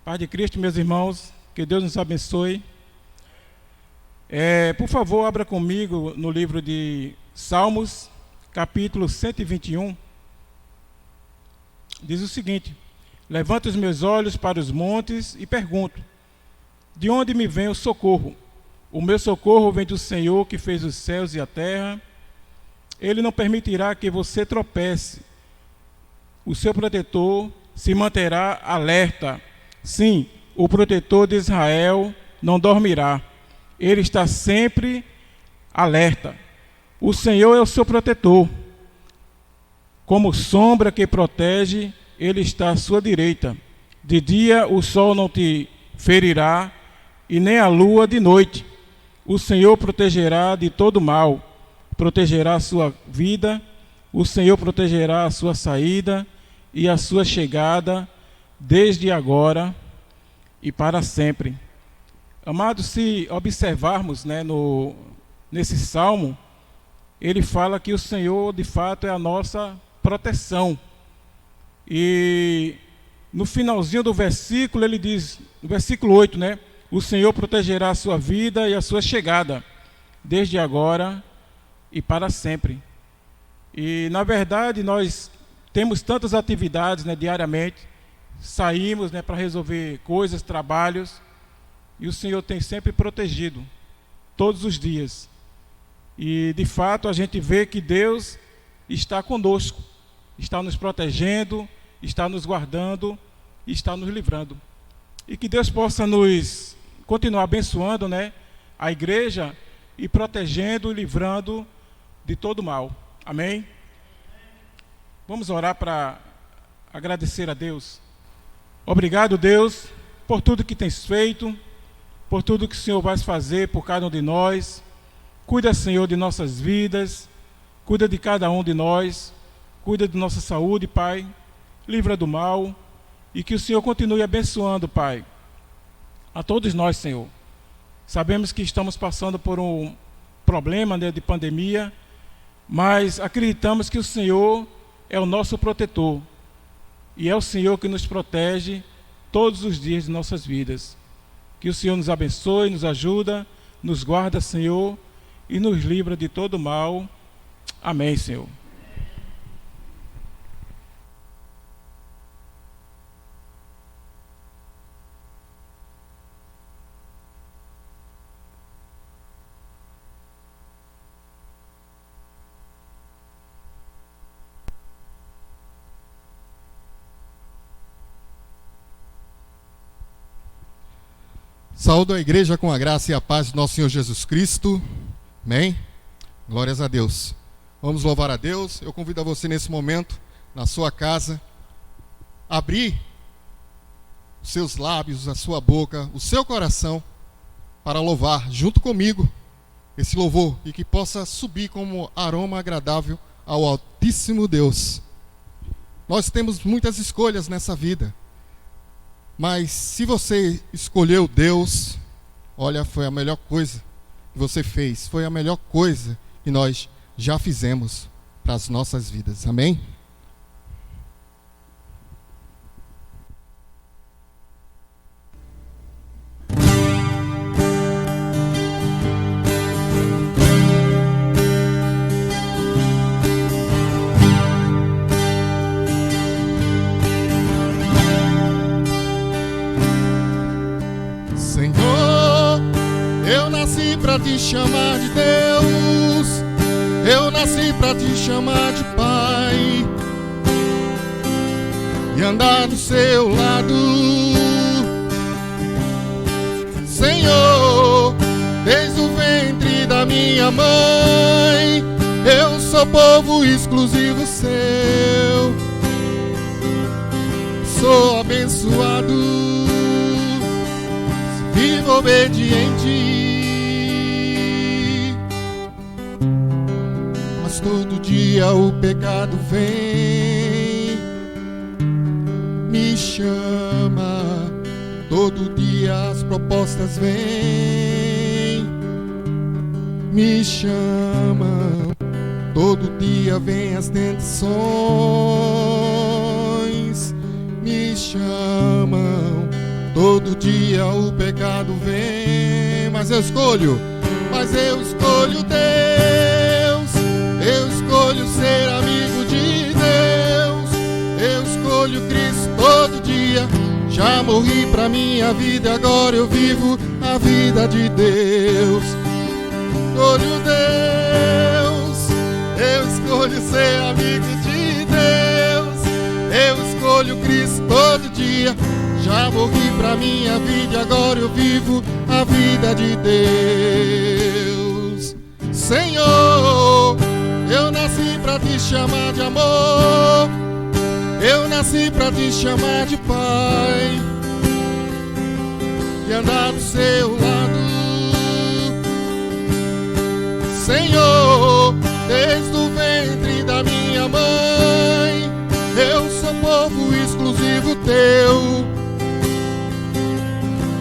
Paz de Cristo, meus irmãos, que Deus nos abençoe. Por favor, abra comigo no livro de Salmos, capítulo 121. Diz o seguinte: levanto os meus olhos para os montes e pergunto: de onde me vem o socorro? O meu socorro vem do Senhor que fez os céus e a terra. Ele não permitirá que você tropece. O seu protetor se manterá alerta. Sim, o protetor de Israel não dormirá. Ele está sempre alerta. O Senhor é o seu protetor. Como sombra que protege, Ele está à sua direita. De dia o sol não te ferirá, e nem a lua de noite. O Senhor protegerá de todo mal, protegerá a sua vida. O Senhor protegerá a sua saída e a sua chegada, desde agora e para sempre. Amados, se observarmos, nesse salmo, ele fala que o Senhor, de fato, é a nossa proteção. E no finalzinho do versículo, ele diz, no versículo 8, o Senhor protegerá a sua vida e a sua chegada, desde agora e para sempre. E, na verdade, nós temos tantas atividades, diariamente, saímos, para resolver coisas, trabalhos, e o Senhor tem sempre protegido, todos os dias. E, de fato, a gente vê que Deus está conosco, está nos protegendo, está nos guardando, está nos livrando. E que Deus possa nos continuar abençoando, a igreja, e protegendo e livrando de todo mal. Amém? Vamos orar para agradecer a Deus. Obrigado, Deus, por tudo que tens feito, por tudo que o Senhor vai fazer por cada um de nós. Cuida, Senhor, de nossas vidas, cuida de cada um de nós, cuida de nossa saúde, Pai, livra do mal, e que o Senhor continue abençoando, Pai, a todos nós, Senhor. Sabemos que estamos passando por um problema, de pandemia, mas acreditamos que o Senhor é o nosso protetor, e é o Senhor que nos protege todos os dias de nossas vidas. Que o Senhor nos abençoe, nos ajuda, nos guarda, Senhor, e nos livra de todo mal. Amém, Senhor. Saúdo a igreja com a graça e a paz de nosso Senhor Jesus Cristo. Amém? Glórias a Deus. Vamos louvar a Deus. Eu convido a você nesse momento, na sua casa, abrir os seus lábios, a sua boca, o seu coração, para louvar junto comigo esse louvor, e que possa subir como aroma agradável ao Altíssimo Deus. Nós temos muitas escolhas nessa vida, mas se você escolheu Deus, olha, foi a melhor coisa que você fez, foi a melhor coisa que nós já fizemos para as nossas vidas. Amém? Pra te chamar de Deus, eu nasci pra te chamar de Pai e andar do seu lado. Senhor, desde o ventre da minha mãe, eu sou povo exclusivo seu, sou abençoado, vivo obediente. Todo dia o pecado vem, me chama, todo dia as propostas vêm, me chama, todo dia vem as tentações, me chamam, Todo dia o pecado vem, mas eu escolho Deus. Eu escolho ser amigo de Deus. Eu escolho Cristo todo dia. Já morri pra minha vida, agora eu vivo a vida de Deus. Escolho Deus. Eu escolho ser amigo de Deus. Eu escolho Cristo todo dia. Já morri pra minha vida, agora eu vivo a vida de Deus. Senhor, eu nasci pra te chamar de amor. Eu nasci pra te chamar de Pai e andar do seu lado. Senhor, desde o ventre da minha mãe, eu sou povo exclusivo teu.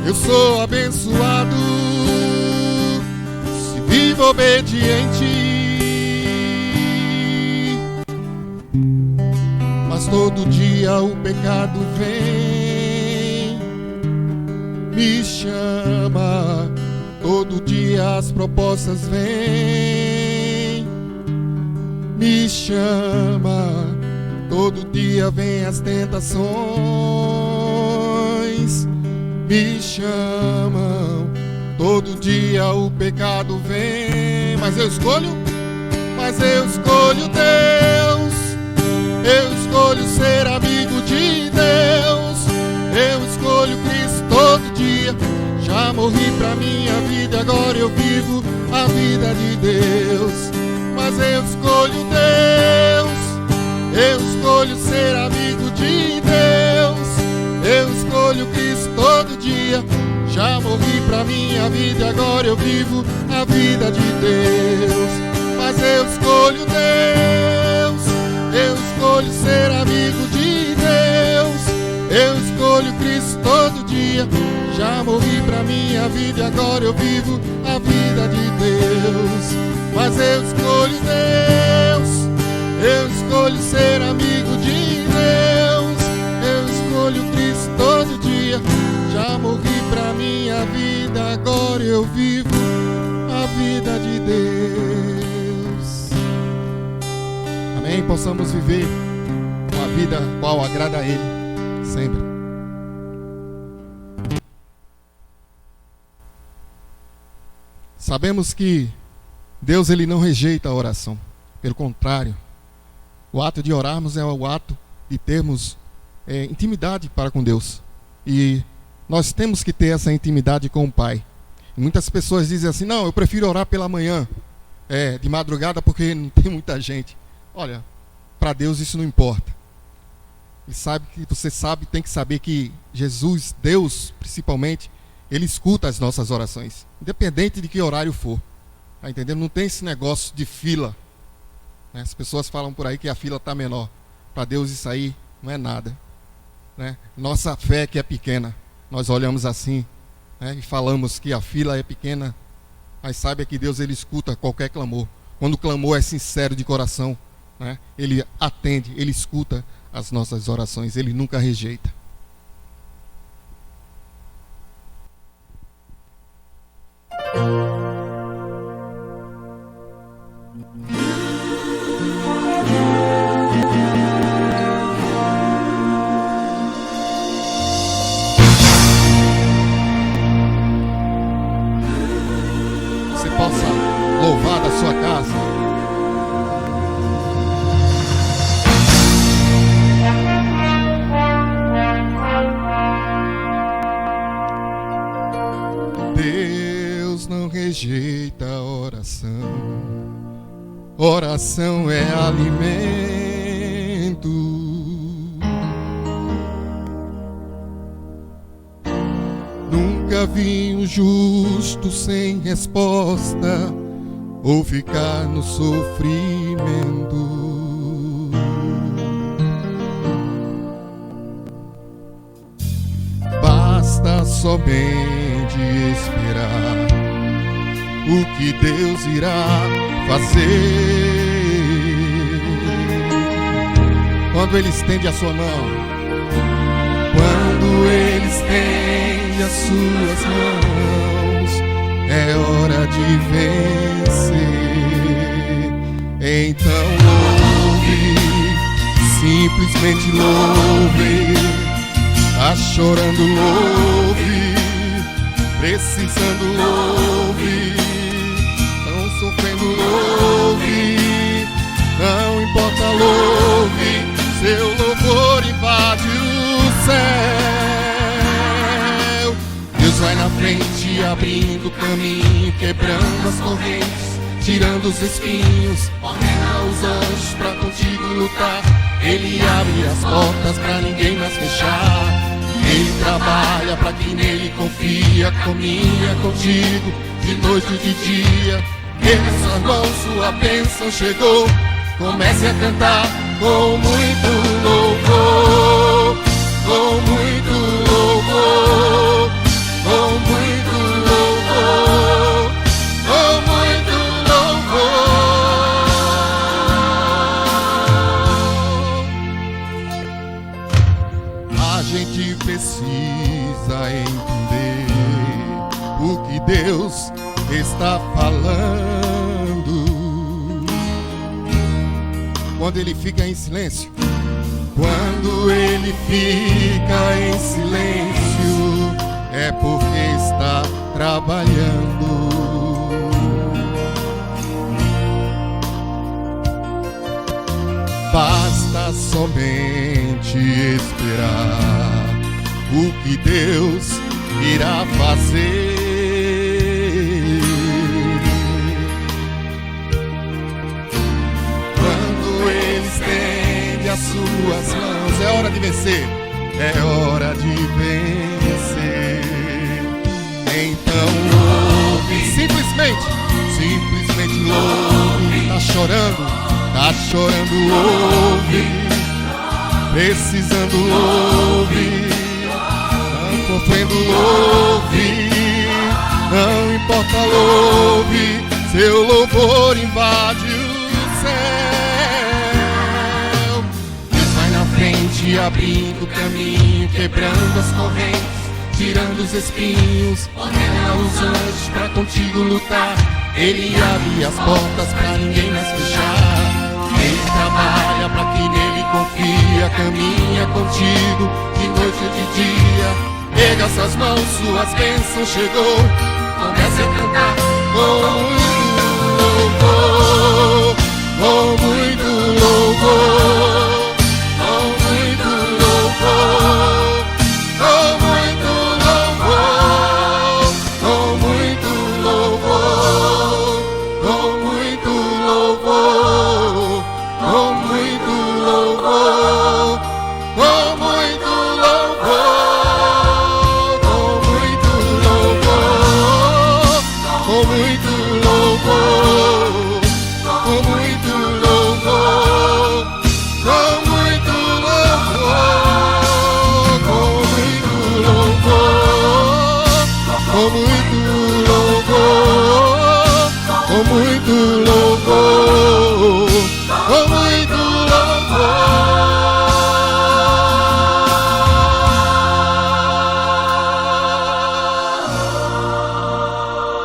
Eu sou abençoado se vivo obediente. Mas todo dia o pecado vem, me chama. Todo dia as propostas vêm, me chama. Todo dia vem as tentações, me chamam. Todo dia o pecado vem, mas eu escolho Deus. Eu escolho ser amigo de Deus. Eu escolho Cristo todo dia. Já morri pra minha vida, agora eu vivo a vida de Deus. Mas eu escolho Deus. Eu escolho ser amigo de Deus. Eu escolho Cristo todo dia. Já morri pra minha vida, agora eu vivo a vida de Deus. Mas eu escolho Deus. Eu escolho ser amigo de Deus. Eu escolho Cristo todo dia. Já morri pra minha vida, agora eu vivo a vida de Deus. Mas eu escolho Deus. Eu escolho ser amigo de Deus. Eu escolho Cristo todo dia. Já morri pra minha vida, agora eu vivo a vida de Deus. Amém? Possamos viver uma vida qual agrada a Ele sempre. Sabemos que Deus, Ele não rejeita a oração. Pelo contrário, o ato de orarmos é o ato de termos intimidade para com Deus. E nós temos que ter essa intimidade com o Pai. E muitas pessoas dizem assim: não, eu prefiro orar pela manhã, de madrugada, porque não tem muita gente. Olha, para Deus isso não importa. Ele sabe que você tem que saber que Jesus, Deus principalmente, Ele escuta as nossas orações, independente de que horário for. Tá entendendo? Não tem esse negócio de fila. As pessoas falam por aí que a fila está menor. Para Deus isso aí não é nada. Nossa fé que é pequena, nós olhamos assim, e falamos que a fila é pequena, mas saiba que Deus, Ele escuta qualquer clamor. Quando o clamor é sincero de coração, Ele atende, Ele escuta as nossas orações, Ele nunca rejeita. Você possa louvar da sua casa. Deus não rejeita a oração. Oração é alimento. Nunca vi um justo sem resposta ou ficar no sofrimento. Basta somente esperar o que Deus irá fazer. Quando Ele estende a sua mão, quando Ele estende as suas mãos, é hora de vencer. Então louve, simplesmente louve. Tá chorando, louve. Precisando, louve. Tão sofrendo, louve. Não importa, louve. Seu louvor invade o céu. Deus vai na frente, abrindo caminho, quebrando as correntes, tirando os espinhos, ordena os anjos pra contigo lutar. Ele abre as portas pra ninguém mais fechar. Ele trabalha pra quem nele confia, caminha contigo de noite e de dia. Erga suas mãos, sua bênção chegou. Comece a cantar com muito louvor, com muito louvor, com muito louvor, com muito louvor. A gente precisa entender o que Deus está falando. Quando ele fica em silêncio, quando ele fica em silêncio, é porque está trabalhando. Basta somente esperar o que Deus irá fazer. As suas mãos, é hora de vencer, é hora de vencer. Então louve, simplesmente louve. Tá chorando, louve. Precisando, louve. Tá sofrendo, louve. Não importa, louve. Seu louvor invade o céu. Abrindo caminho, quebrando as correntes, tirando os espinhos, ordena os anjos pra contigo lutar. Ele abre as portas pra ninguém mais fechar. Ele trabalha pra quem nele confia, caminha contigo de noite e de dia. Erga suas mãos, suas bênçãos chegou. Comece a cantar com muito louvor, com muito louvor.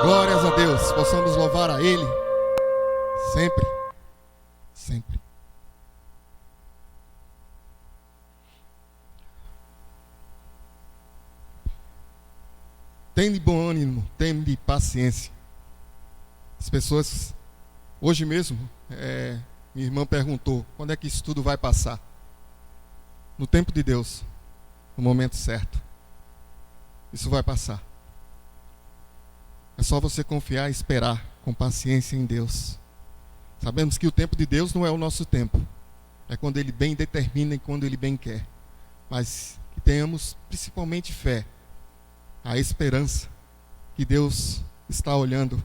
Glórias a Deus, possamos louvar a Ele sempre, sempre. Tende bom ânimo, tende paciência. As pessoas, hoje mesmo, minha irmã perguntou, quando é que isso tudo vai passar? No tempo de Deus, no momento certo. Isso vai passar. É só você confiar e esperar com paciência em Deus. Sabemos que o tempo de Deus não é o nosso tempo. É quando Ele bem determina e quando Ele bem quer. Mas que tenhamos principalmente fé, a esperança que Deus está olhando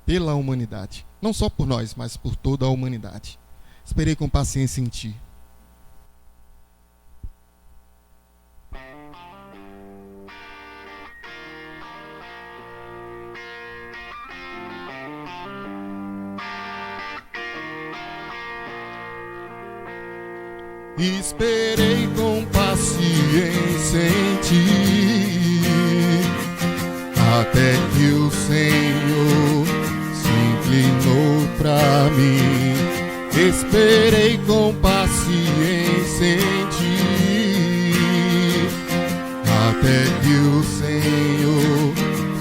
pela humanidade. Não só por nós, mas por toda a humanidade. Esperei com paciência em Ti. esperei com paciência em ti, até que o Senhor se inclinou pra mim. Esperei com paciência em ti, até que o Senhor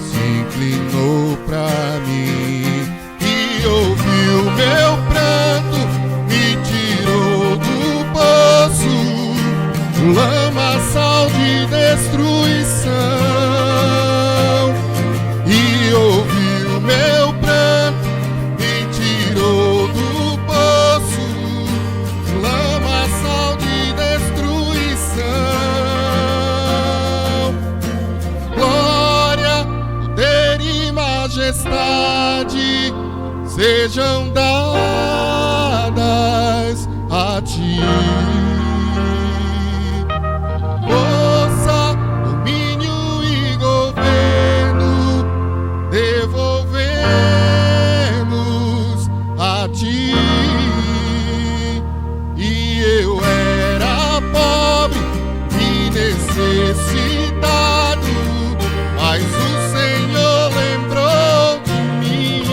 se inclinou pra mim e ouviu meu pranto, me tirou do poço, lamaçal de destruição, e ouviu meu pranto, me tirou do poço, lamaçal de destruição. Glória, poder e majestade sejam dadas a ti. Força, domínio e governo devolvemos a ti. E eu era pobre e necessitado, mas o Senhor lembrou de mim.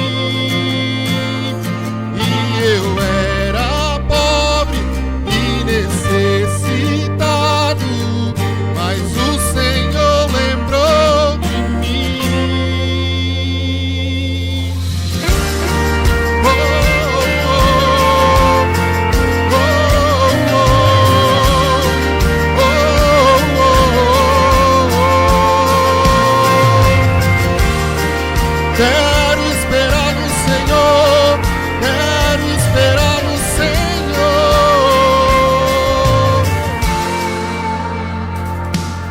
E eu era pobre e necessitado, mas o Senhor lembrou de mim. Oh, oh, oh, oh, oh, oh. Quero esperar no Senhor, quero esperar no Senhor.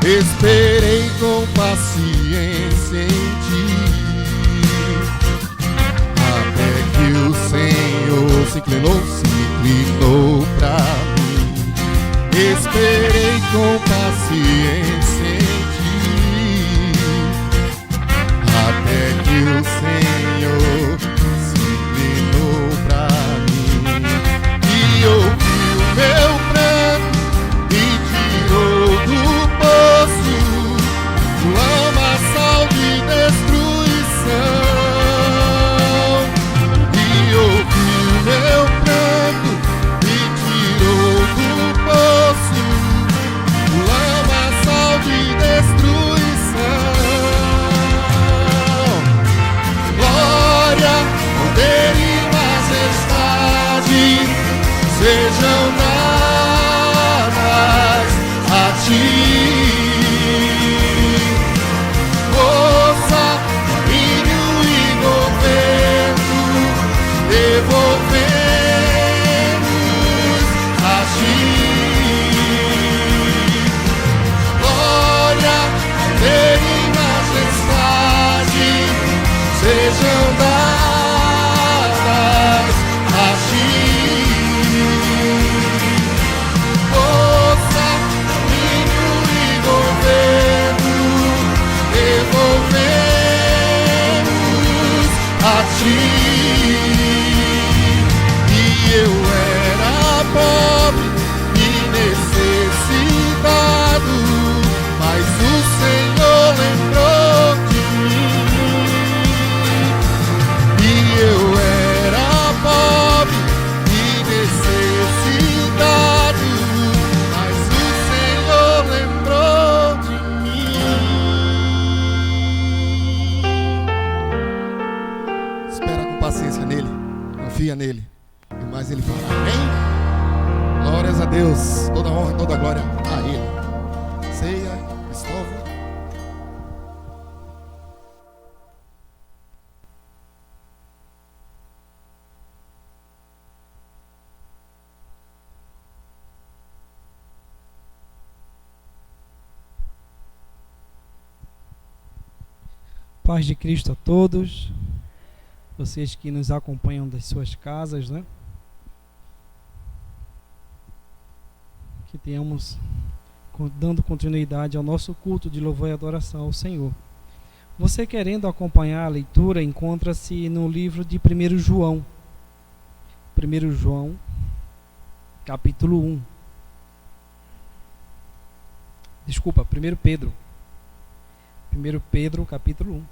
Esperei com paciência em ti, até que o Senhor se inclinou pra mim. Esperei com paciência em ti, até que o Senhor se inclinou pra mim e ouviu meu pranto, me tirou do poço, lamaçal de destruição. E ouviu meu pranto, me tirou do poço, lamaçal de destruição. Glória, poder e majestade sejam dadas a ti. Força, domínio e governo devolvemos a ti. Glória, poder e majestade sejam dadas a ti. Força, domínio e governo devolvemos a ti. E eu era pobre e necessitado, mas o Senhor lembrou de mim. E eu era pobre e necessitado, mas o Senhor lembrou de mim. Espera com paciência nele, confia nele, e mais ele fará. Amém? Glórias a Deus, toda honra, toda glória a ele. Ceia, Cristóvão. Paz de Cristo a todos, vocês que nos acompanham das suas casas, né? Que tenhamos dando continuidade ao nosso culto de louvor e adoração ao Senhor. Você querendo acompanhar a leitura, encontra-se no livro de 1 João. 1 João, capítulo 1. Desculpa, 1 Pedro. 1 Pedro, capítulo 1.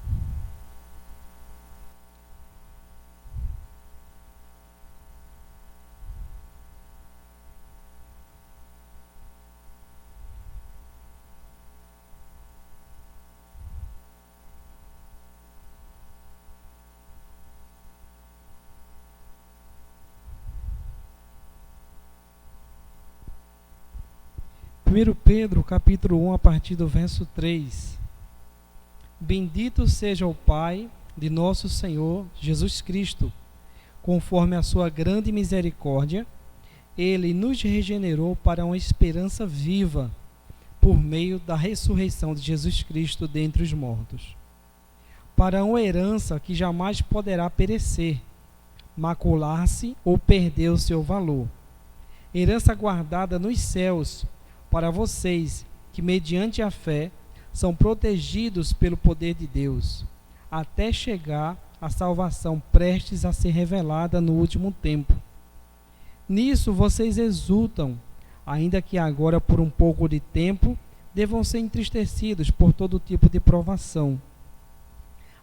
1 Pedro, capítulo 1, a partir do verso 3. Bendito seja o Pai de nosso Senhor Jesus Cristo, conforme a sua grande misericórdia, Ele nos regenerou para uma esperança viva, por meio da ressurreição de Jesus Cristo dentre os mortos, para uma herança que jamais poderá perecer, macular-se ou perder o seu valor. Herança guardada nos céus, para vocês que, mediante a fé, são protegidos pelo poder de Deus, até chegar à salvação prestes a ser revelada no último tempo. Nisso vocês exultam, ainda que agora por um pouco de tempo devam ser entristecidos por todo tipo de provação.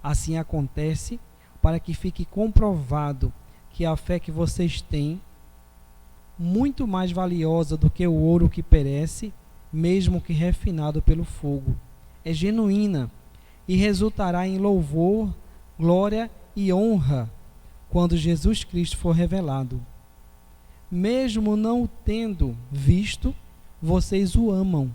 Assim acontece para que fique comprovado que a fé que vocês têm, muito mais valiosa do que o ouro que perece, mesmo que refinado pelo fogo, é genuína e resultará em louvor, glória e honra quando Jesus Cristo for revelado. Mesmo não o tendo visto, vocês o amam,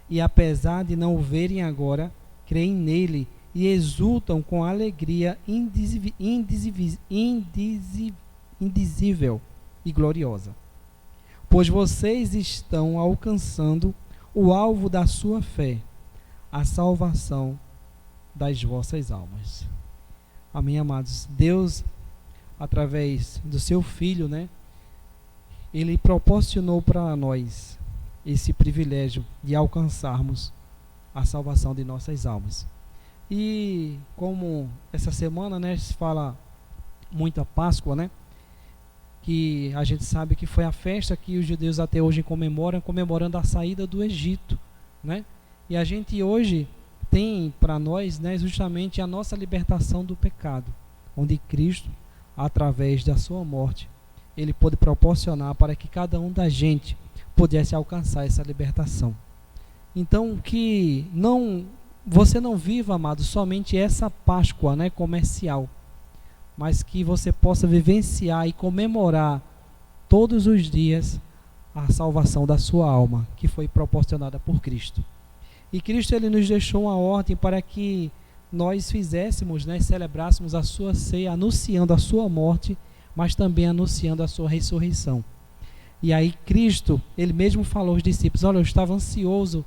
e apesar de não o verem agora, creem nele e exultam com alegria indizível e gloriosa. Pois vocês estão alcançando o alvo da sua fé, a salvação das vossas almas. Amém, amados? Deus, através do seu Filho, Ele proporcionou para nós esse privilégio de alcançarmos a salvação de nossas almas. E como essa semana, se fala muito a Páscoa, que a gente sabe que foi a festa que os judeus até hoje comemorando a saída do Egito, E a gente hoje tem para nós, justamente a nossa libertação do pecado, onde Cristo, através da sua morte, Ele pôde proporcionar para que cada um da gente pudesse alcançar essa libertação. Então, que você não viva, amado, somente essa Páscoa, comercial, mas que você possa vivenciar e comemorar todos os dias a salvação da sua alma, que foi proporcionada por Cristo. E Cristo, Ele nos deixou uma ordem para que nós fizéssemos, celebrássemos a sua ceia, anunciando a sua morte, mas também anunciando a sua ressurreição. E aí Cristo, Ele mesmo falou aos discípulos: olha, eu estava ansioso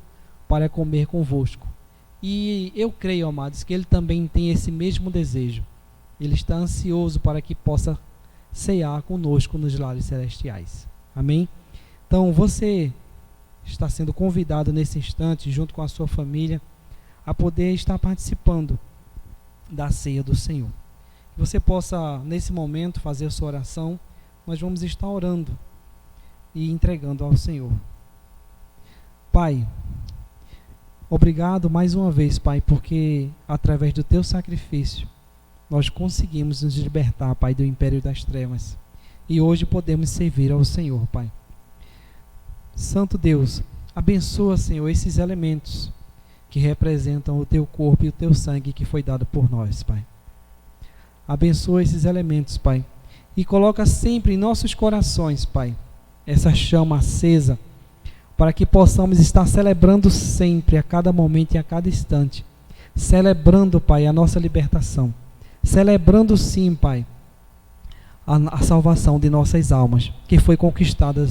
para comer convosco. E eu creio, amados, que Ele também tem esse mesmo desejo. Ele está ansioso para que possa cear conosco nos lares celestiais. Amém? Então, você está sendo convidado nesse instante, junto com a sua família, a poder estar participando da ceia do Senhor. Que você possa, nesse momento, fazer a sua oração. Nós vamos estar orando e entregando ao Senhor. Pai, obrigado mais uma vez, Pai, porque através do teu sacrifício nós conseguimos nos libertar, Pai, do império das trevas. E hoje podemos servir ao Senhor, Pai. Santo Deus, abençoa, Senhor, esses elementos que representam o teu corpo e o teu sangue que foi dado por nós, Pai. Abençoa esses elementos, Pai. E coloca sempre em nossos corações, Pai, essa chama acesa, para que possamos estar celebrando sempre, a cada momento e a cada instante. Celebrando, Pai, a nossa libertação. Celebrando sim, Pai, a salvação de nossas almas, que foi conquistada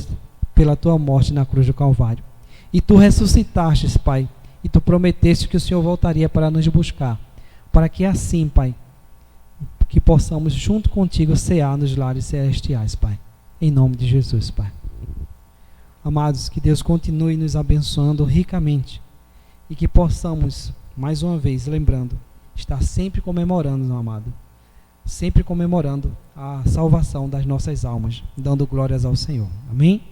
pela tua morte na cruz do Calvário. E tu ressuscitastes, Pai, e tu prometeste que o Senhor voltaria para nos buscar, para que assim, Pai, que possamos junto contigo cear nos lares celestiais, Pai. Em nome de Jesus, Pai. Amados, que Deus continue nos abençoando ricamente e que possamos, mais uma vez, lembrando, estar sempre comemorando, meu amado, sempre comemorando a salvação das nossas almas, dando glórias ao Senhor. Amém?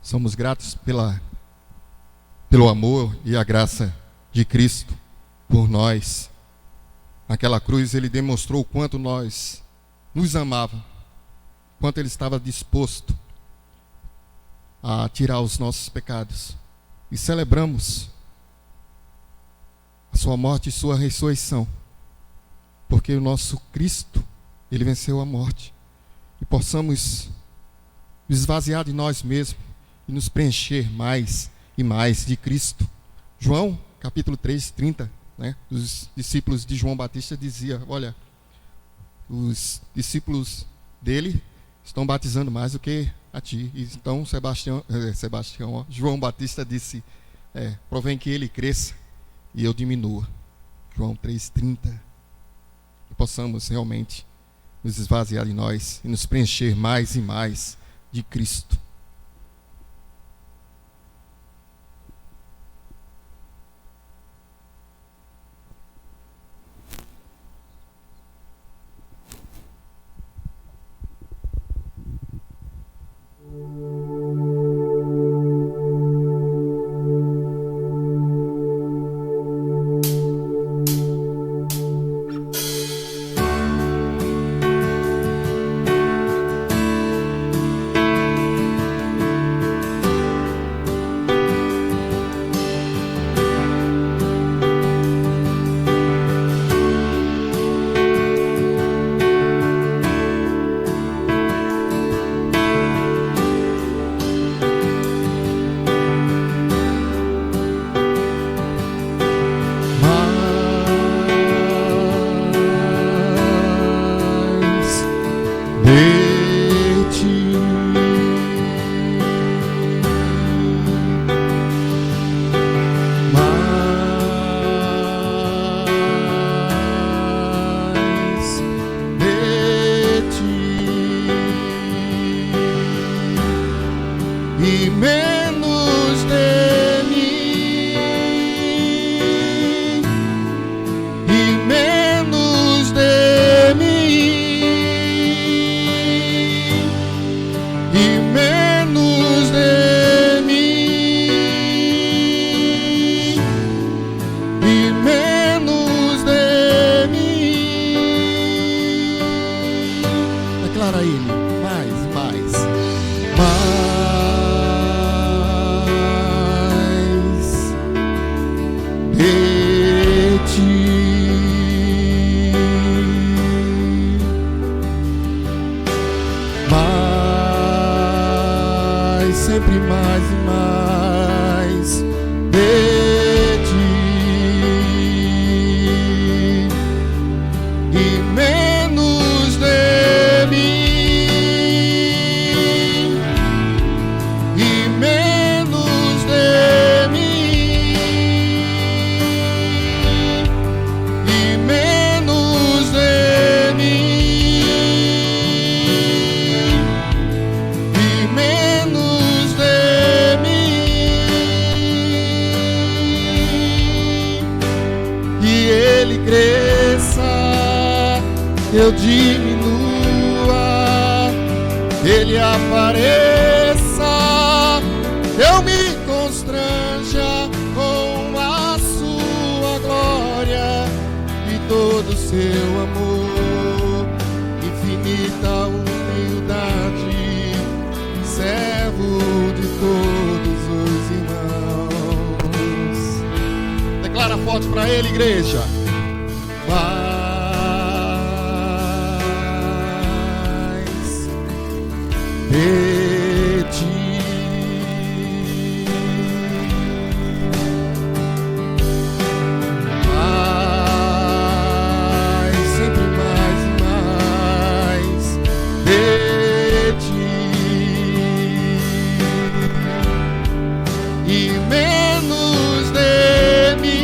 Somos gratos pelo amor e a graça de Cristo por nós. Naquela cruz ele demonstrou o quanto nos amava, quanto ele estava disposto a tirar os nossos pecados. E celebramos a sua morte e sua ressurreição, porque o nosso Cristo, ele venceu a morte, e possamos esvaziar de nós mesmos e nos preencher mais e mais de Cristo. João, capítulo 3, 30, né? Os discípulos de João Batista diziam: olha, os discípulos dele estão batizando mais do que a ti. E então João Batista disse: provém que ele cresça e eu diminua. João 3,30. Que possamos realmente nos esvaziar de nós e nos preencher mais e mais de Cristo. E menos de mim, e menos de mim, e menos de mim, e menos de mim. Declara ele, mais. De ti, mais, sempre mais e mais de ti, e menos de mim, e menos de mim. Cresça, eu diminua, ele apareça, eu me constranja com a sua glória e todo o seu amor, infinita humildade, servo de todos os irmãos. Declara forte para ele, igreja. Mais de ti, mais, sempre mais e mais de ti, e menos de mim.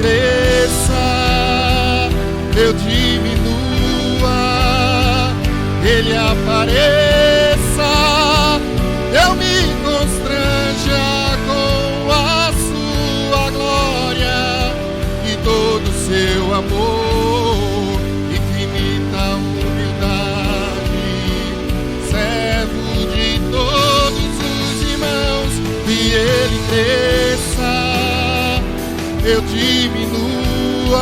Cresça, eu diminua, Ele apareça, eu me constranja com a sua glória e todo o seu amor, infinita humildade, servo de todos os irmãos, e Ele cresça, eu diminua,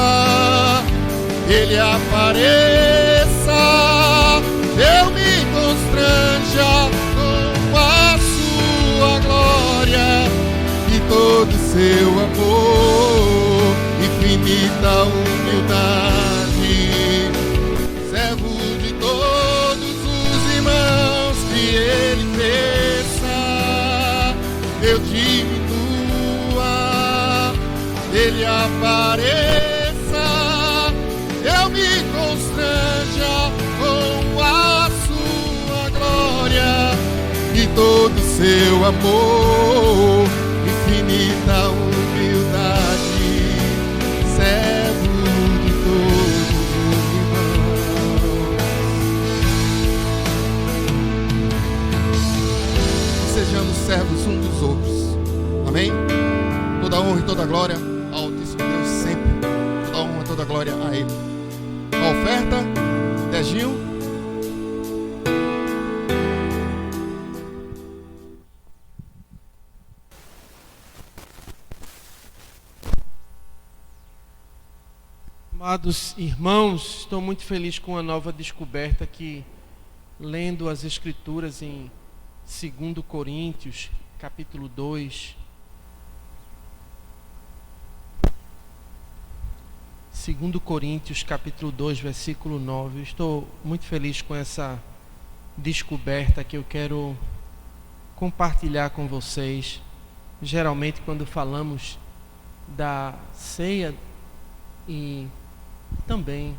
Ele apareça, eu me constranja com a sua glória e todo o seu amor, infinita humildade, servo de todos os irmãos, que Ele cresça, eu diminua, Ele apareça, eu me constranja com a sua glória e todo o seu amor, infinita humildade, servo de todos os irmãos. Sejamos servos uns dos outros. Amém? Toda honra e toda glória ao Altíssimo Deus sempre. Toda honra e toda glória a Ele. A oferta, Dejinho. Amados irmãos, estou muito feliz com a nova descoberta que, lendo as Escrituras em 2 Coríntios, capítulo 2, 2 Coríntios, capítulo 2, versículo 9. Eu estou muito feliz com essa descoberta que eu quero compartilhar com vocês. Geralmente, quando falamos da ceia e também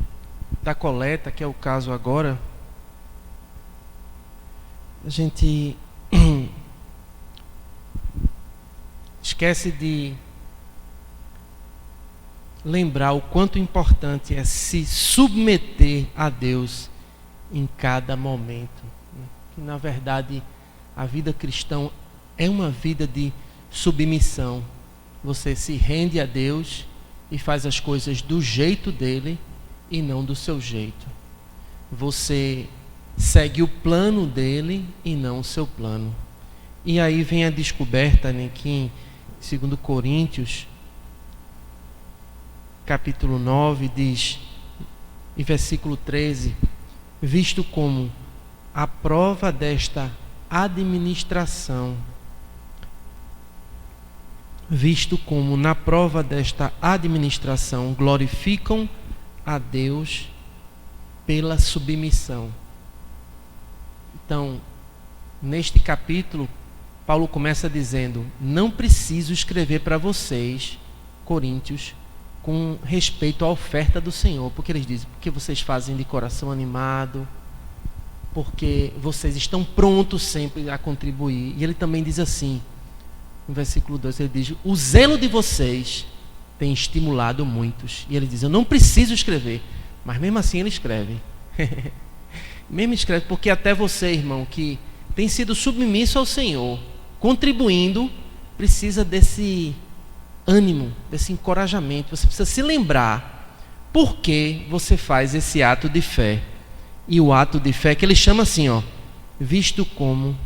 da coleta, que é o caso agora, a gente esquece de lembrar o quanto importante é se submeter a Deus em cada momento. Que na verdade a vida cristã é uma vida de submissão. Você se rende a Deus e faz as coisas do jeito dele e não do seu jeito. Você segue o plano dele e não o seu plano. E aí vem a descoberta, né, que em 2 Coríntios, capítulo 9, diz, em versículo 13, visto como a prova desta administração, visto como na prova desta administração glorificam a Deus pela submissão. Então, neste capítulo, Paulo começa dizendo: não preciso escrever para vocês, coríntios, com respeito à oferta do Senhor, porque eles dizem, porque vocês fazem de coração animado, porque vocês estão prontos sempre a contribuir. E ele também diz assim, no versículo 2, ele diz: o zelo de vocês tem estimulado muitos. E ele diz: eu não preciso escrever, mas mesmo assim ele escreve. Mesmo escreve, porque até você, irmão, que tem sido submisso ao Senhor, contribuindo, precisa desse ânimo, desse encorajamento. Você precisa se lembrar por que você faz esse ato de fé. E o ato de fé que ele chama assim, ó, visto como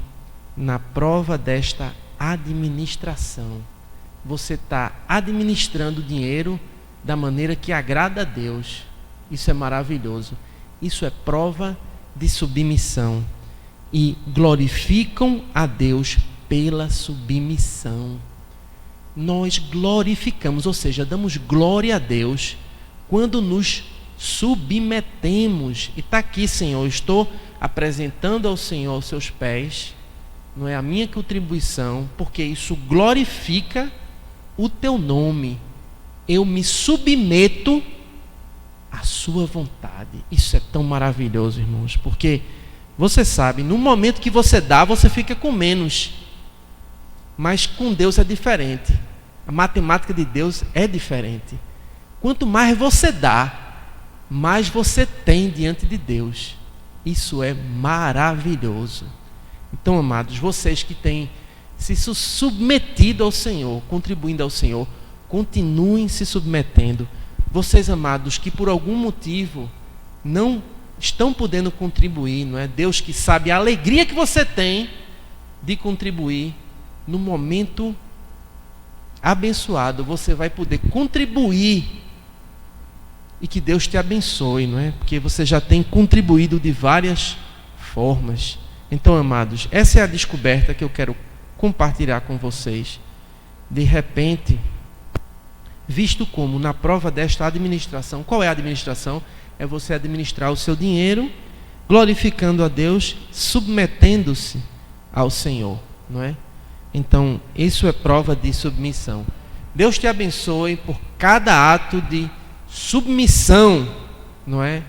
na prova desta administração. Você está administrando o dinheiro da maneira que agrada a Deus. Isso é maravilhoso. Isso é prova de submissão. E glorificam a Deus pela submissão. Nós glorificamos, ou seja, damos glória a Deus quando nos submetemos. E está aqui, Senhor, estou apresentando ao Senhor aos seus pés, não é a minha contribuição, porque isso glorifica o teu nome. Eu me submeto à sua vontade. Isso é tão maravilhoso, irmãos, porque você sabe, no momento que você dá, você fica com menos. Mas com Deus é diferente. A matemática de Deus é diferente. Quanto mais você dá, mais você tem diante de Deus. Isso é maravilhoso. Então, amados, vocês que têm se submetido ao Senhor, contribuindo ao Senhor, continuem se submetendo. Vocês, amados, que por algum motivo não estão podendo contribuir, não é? Deus que sabe a alegria que você tem de contribuir, no momento abençoado, você vai poder contribuir, e que Deus te abençoe, não é? Porque você já tem contribuído de várias formas. Então, amados, essa é a descoberta que eu quero compartilhar com vocês. De repente, visto como na prova desta administração, qual é a administração? É você administrar o seu dinheiro, glorificando a Deus, submetendo-se ao Senhor, não é? Então, isso é prova de submissão. Deus te abençoe por cada ato de submissão, não é?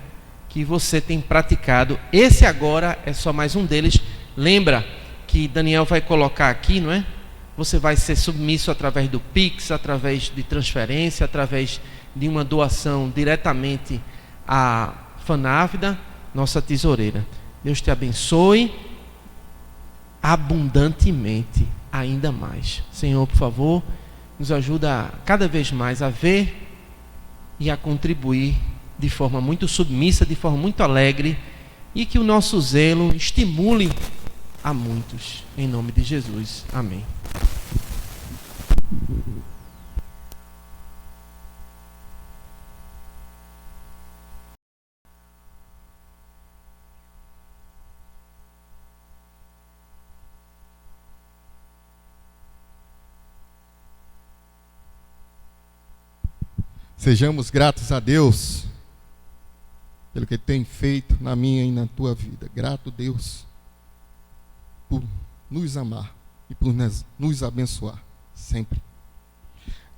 Que você tem praticado. Esse agora é só mais um deles. Lembra que Daniel vai colocar aqui, não é? Você vai ser submisso através do Pix, através de transferência, através de uma doação diretamente à Fanávida, nossa tesoureira. Deus te abençoe abundantemente, ainda mais. Senhor, por favor, nos ajuda cada vez mais a ver e a contribuir de forma muito submissa, de forma muito alegre, e que o nosso zelo estimule a muitos. Em nome de Jesus. Amém. Sejamos gratos a Deus pelo que Ele tem feito na minha e na tua vida. Grato, Deus, por nos amar e por nos abençoar sempre.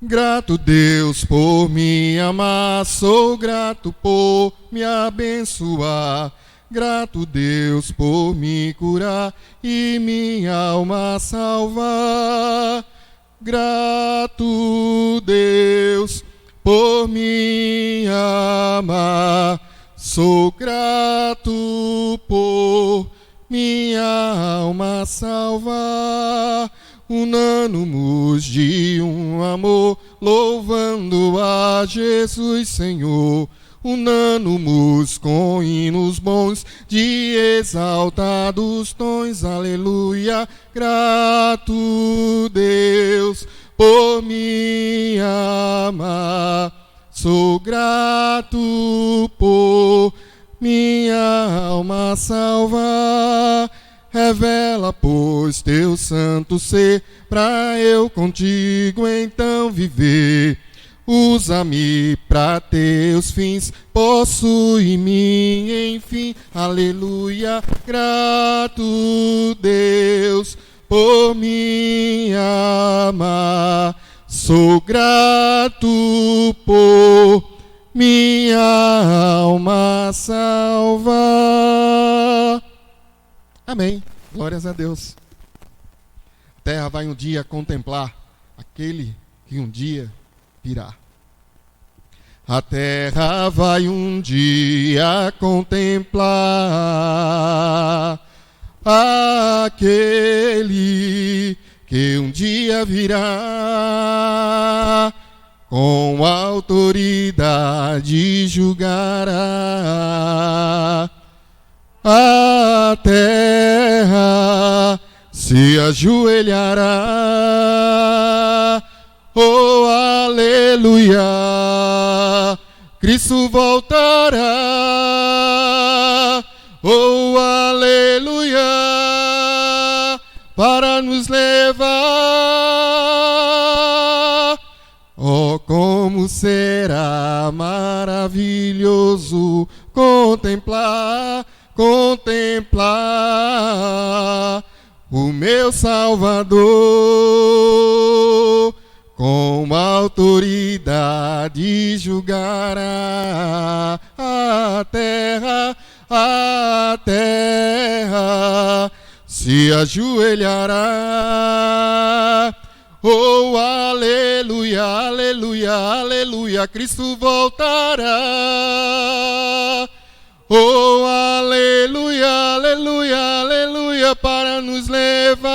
Grato, Deus, por me amar, sou grato por me abençoar. Grato, Deus, por me curar e minha alma salvar. Grato, Deus, por me amar, sou grato por minha alma salvar. Unânimos de um amor, louvando a Jesus Senhor. Unânimos com hinos bons, de exaltados tons, aleluia. Grato, Deus, por me amar, sou grato por minha alma salvar. Revela, pois, teu santo ser, pra eu contigo então viver. Usa-me pra teus fins, possui-me enfim, aleluia. Grato, Deus, por me amar, sou grato por minha alma salvar. Amém. Glórias a Deus. A terra vai um dia contemplar aquele que um dia virá. A terra vai um dia contemplar aquele que um dia virá, com autoridade julgará. A terra se ajoelhará. Oh, aleluia! Cristo voltará. Oh, aleluia! Para nos levar. Oh, como será maravilhoso contemplar o meu Salvador. Com autoridade julgará a terra se ajoelhará. Oh, aleluia, aleluia, aleluia, Cristo voltará. Oh, aleluia, aleluia, aleluia, para nos levar.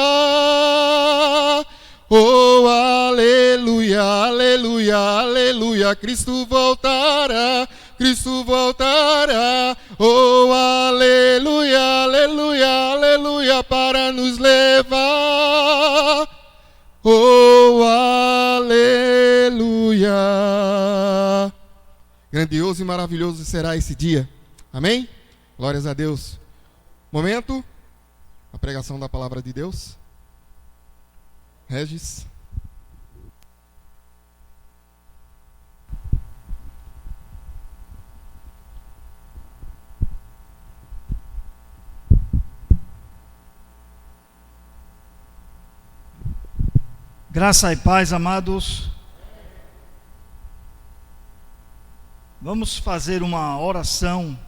Oh, aleluia, aleluia, aleluia, Cristo voltará. Cristo voltará. Oh, aleluia, aleluia, aleluia, para nos levar. Oh, aleluia. Grandioso e maravilhoso será esse dia. Amém? Glórias a Deus. Momento, a pregação da palavra de Deus. Regis. Graça e paz, amados. Vamos fazer uma oração,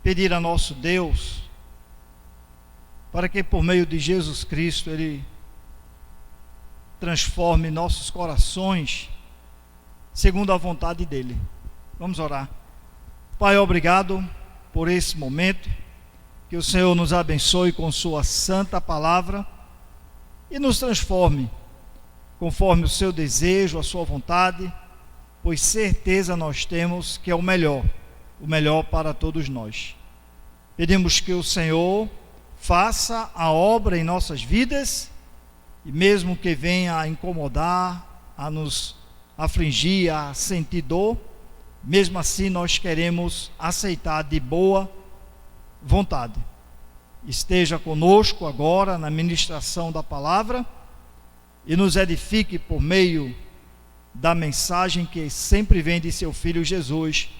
pedir a nosso Deus, para que por meio de Jesus Cristo Ele transforme nossos corações segundo a vontade dEle. Vamos orar. Pai, obrigado por esse momento, que o Senhor nos abençoe com sua santa palavra e nos transforme conforme o seu desejo, a sua vontade, pois certeza nós temos que é o melhor para todos nós. Pedimos que o Senhor faça a obra em nossas vidas, e mesmo que venha a incomodar, a nos afligir, a sentir dor, mesmo assim nós queremos aceitar de boa vontade. Esteja conosco agora na ministração da palavra, e nos edifique por meio da mensagem que sempre vem de seu Filho Jesus,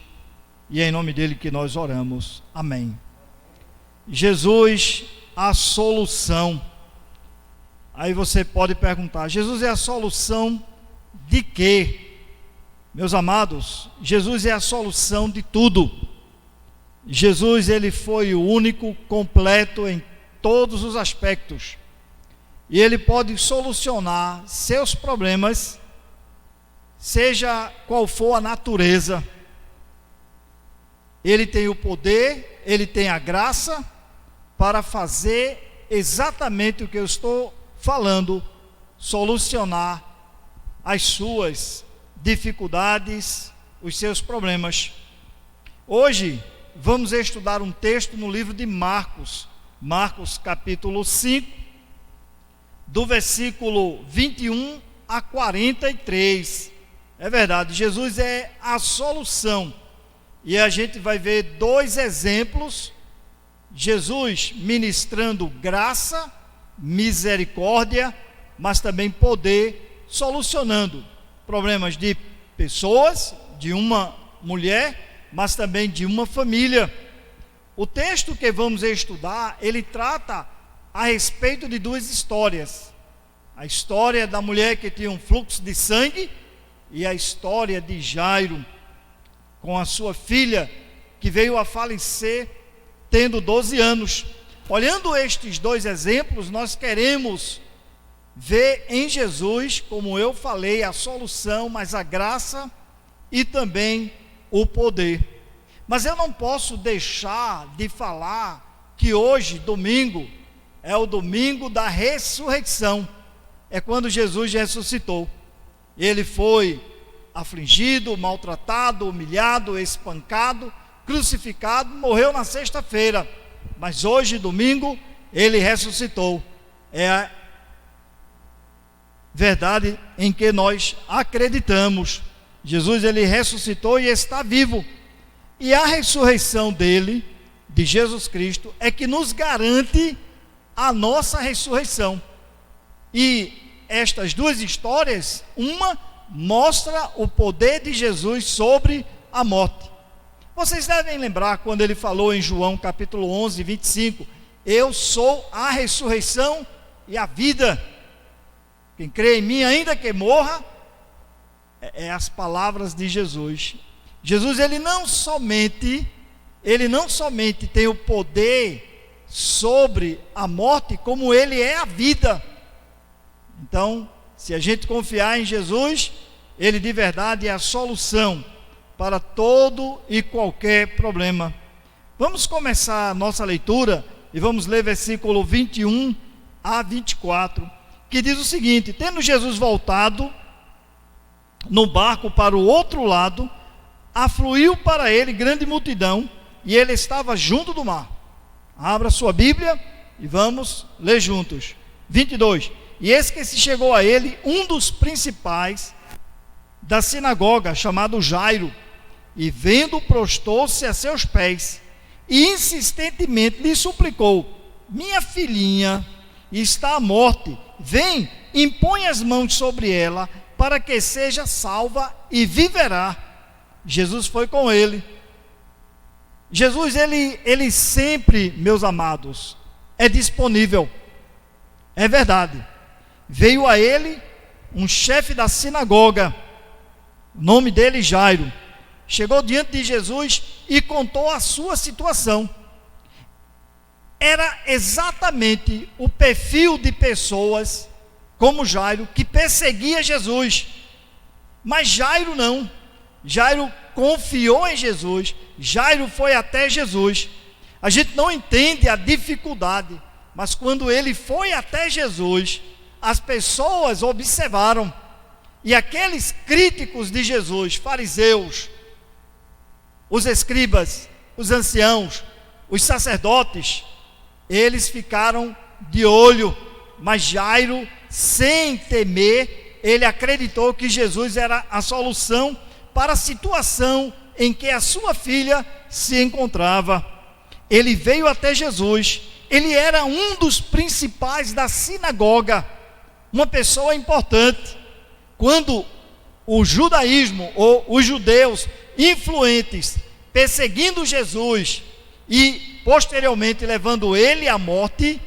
e é em nome dele que nós oramos. Amém. Jesus, a solução. Aí você pode perguntar, Jesus é a solução de quê? Meus amados, Jesus é a solução de tudo. Jesus, ele foi o único, completo em todos os aspectos. E ele pode solucionar seus problemas, seja qual for a natureza. Ele tem o poder, ele tem a graça para fazer exatamente o que eu estou falando, solucionar as suas dificuldades, os seus problemas. Hoje vamos estudar um texto no livro de Marcos, Marcos capítulo 5, do versículo 21 a 43. É verdade, Jesus é a solução. E a gente vai ver dois exemplos: Jesus ministrando graça, misericórdia, mas também poder, solucionando problemas de pessoas, de uma mulher, mas também de uma família. O texto que vamos estudar, ele trata a respeito de duas histórias: a história da mulher que tinha um fluxo de sangue e a história de Jairo com a sua filha que veio a falecer tendo 12 anos. Olhando estes dois exemplos, nós queremos ver em Jesus, como eu falei, a solução, mas a graça e também o poder. Mas eu não posso deixar de falar que hoje, domingo, é o domingo da ressurreição. É quando Jesus ressuscitou. Ele foi afligido, maltratado, humilhado, espancado, crucificado, morreu na sexta-feira. Mas hoje, domingo, ele ressuscitou. É a verdade em que nós acreditamos. Jesus, ele ressuscitou e está vivo. E a ressurreição dele, de Jesus Cristo, é que nos garante a nossa ressurreição. E estas duas histórias, uma mostra o poder de Jesus sobre a morte. Vocês devem lembrar quando ele falou em João capítulo 11, 25: eu sou a ressurreição e a vida. Quem crê em mim, ainda que morra, é as palavras de Jesus. Jesus, ele não somente tem o poder sobre a morte, como ele é a vida. Então, Se a gente confiar em Jesus, Ele de verdade é a solução para todo e qualquer problema. Vamos começar a nossa leitura e vamos ler versículo 21 a 24, que diz o seguinte: tendo Jesus voltado no barco para o outro lado, afluiu para ele grande multidão, e ele estava junto do mar. Abra sua Bíblia e vamos ler juntos. 22. E eis que se chegou a ele um dos principais da sinagoga, chamado Jairo, e vendo, prostou-se a seus pés, e insistentemente lhe suplicou: minha filhinha está à morte, vem, impõe as mãos sobre ela, para que seja salva e viverá. Jesus foi com ele. Jesus, ele sempre, meus amados, é disponível. É verdade. Veio a ele um chefe da sinagoga, o nome dele Jairo. Chegou diante de Jesus e contou a sua situação. Era exatamente o perfil de pessoas como Jairo que perseguia Jesus. Mas Jairo não. Jairo confiou em Jesus. Jairo foi até Jesus. A gente não entende a dificuldade, mas quando ele foi até Jesus, as pessoas observaram. E aqueles críticos de Jesus, fariseus, os escribas, os anciãos, os sacerdotes, eles ficaram de olho. Mas Jairo, sem temer, ele acreditou que Jesus era a solução para a situação em que a sua filha se encontrava. Ele veio até Jesus. Ele era um dos principais da sinagoga, uma pessoa importante. Quando o judaísmo, ou os judeus influentes, perseguindo Jesus e posteriormente levando ele à morte,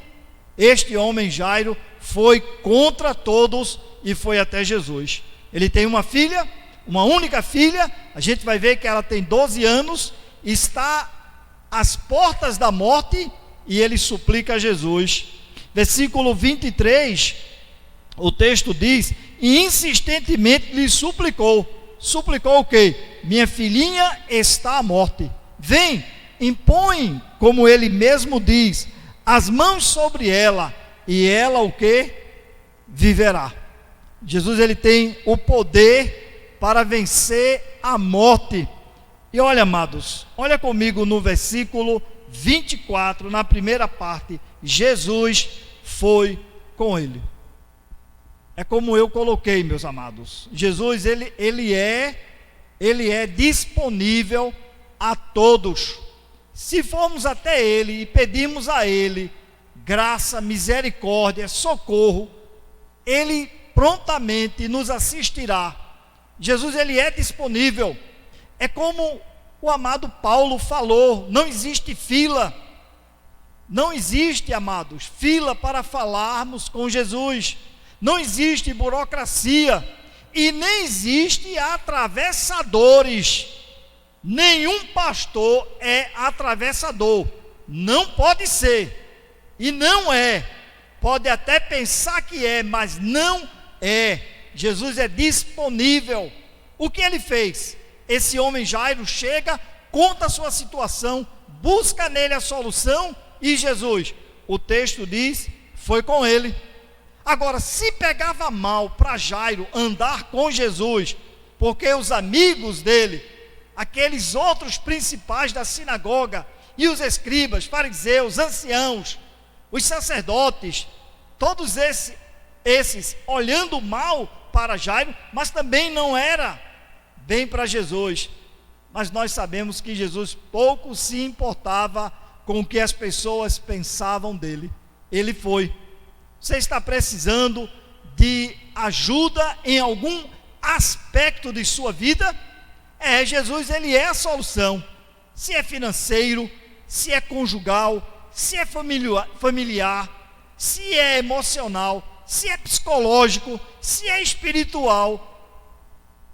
este homem Jairo foi contra todos e foi até Jesus. Ele tem uma filha, uma única filha. A gente vai ver que ela tem 12 anos, está às portas da morte, e ele suplica a Jesus. Versículo 23, o texto diz: e insistentemente lhe suplicou. Suplicou o quê? Minha filhinha está à morte. Vem, impõe, como ele mesmo diz, as mãos sobre ela, e ela o quê? Viverá. Jesus, ele tem o poder para vencer a morte. E olha, amados, olha comigo no versículo 24, na primeira parte: Jesus foi com ele. É como eu coloquei, meus amados. Jesus, ele é disponível a todos. Se formos até ele e pedirmos a ele graça, misericórdia, socorro, ele prontamente nos assistirá. Jesus, ele é disponível. É como o amado Paulo falou: não existe fila. Não existe, amados, fila para falarmos com Jesus. Não existe burocracia e nem existe atravessadores. Nenhum pastor é atravessador. Não pode ser. E não é. Pode até pensar que é, mas não é. Jesus é disponível. O que ele fez? Esse homem Jairo chega, conta a sua situação, busca nele a solução, e Jesus, o texto diz, foi com ele. Agora, se pegava mal para Jairo andar com Jesus, porque os amigos dele, aqueles outros principais da sinagoga, e os escribas, fariseus, anciãos, os sacerdotes, todos esses olhando mal para Jairo, mas também não era bem para Jesus. Mas nós sabemos que Jesus pouco se importava com o que as pessoas pensavam dele. Ele foi. Você está precisando de ajuda em algum aspecto de sua vida? Jesus, ele é a solução. Se é financeiro, se é conjugal, se é familiar, se é emocional, se é psicológico, se é espiritual,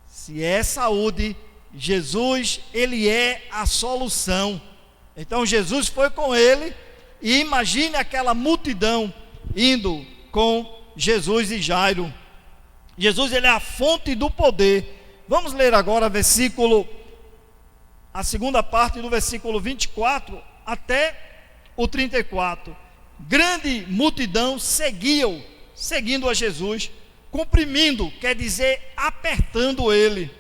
se é saúde, Jesus, ele é a solução. Então Jesus foi com ele, e imagine aquela multidão indo com Jesus e Jairo. Jesus, ele é a fonte do poder. Vamos ler agora a segunda parte do versículo 24 até o 34. Grande multidão seguindo a Jesus, comprimindo, quer dizer, apertando ele.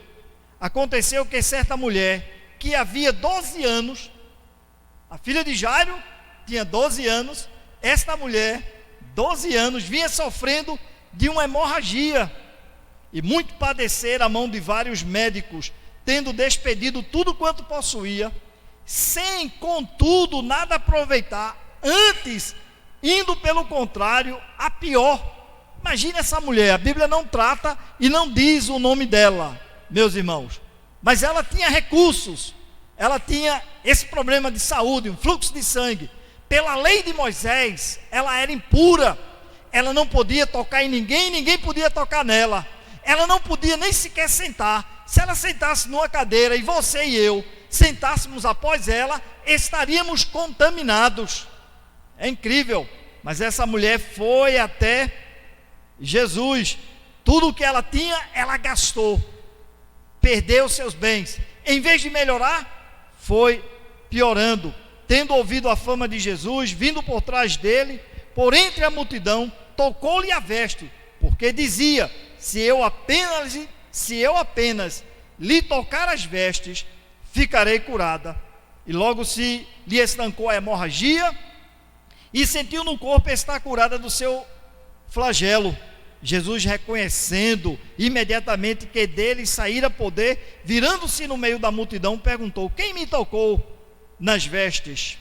Aconteceu que certa mulher, que havia 12 anos, a filha de Jairo tinha 12 anos, esta mulher, 12 anos, vinha sofrendo de uma hemorragia, e muito padecera a mão de vários médicos, tendo despedido tudo quanto possuía, sem, contudo, nada aproveitar, antes, indo pelo contrário, a pior. Imagine essa mulher, a Bíblia não trata e não diz o nome dela, meus irmãos, mas ela tinha recursos, ela tinha esse problema de saúde, um fluxo de sangue. Pela lei de Moisés, ela era impura, ela não podia tocar em ninguém, ninguém podia tocar nela, ela não podia nem sequer sentar. Se ela sentasse numa cadeira e você e eu sentássemos após ela, estaríamos contaminados. É incrível, mas essa mulher foi até Jesus, tudo o que ela tinha, ela gastou, perdeu seus bens, em vez de melhorar, foi piorando. Tendo ouvido a fama de Jesus, vindo por trás dele, por entre a multidão, tocou-lhe a veste, porque dizia: se eu apenas lhe tocar as vestes, ficarei curada. E logo se lhe estancou a hemorragia, e sentiu no corpo estar curada do seu flagelo. Jesus, reconhecendo imediatamente que dele saíra poder, virando-se no meio da multidão, perguntou: quem me tocou nas vestes?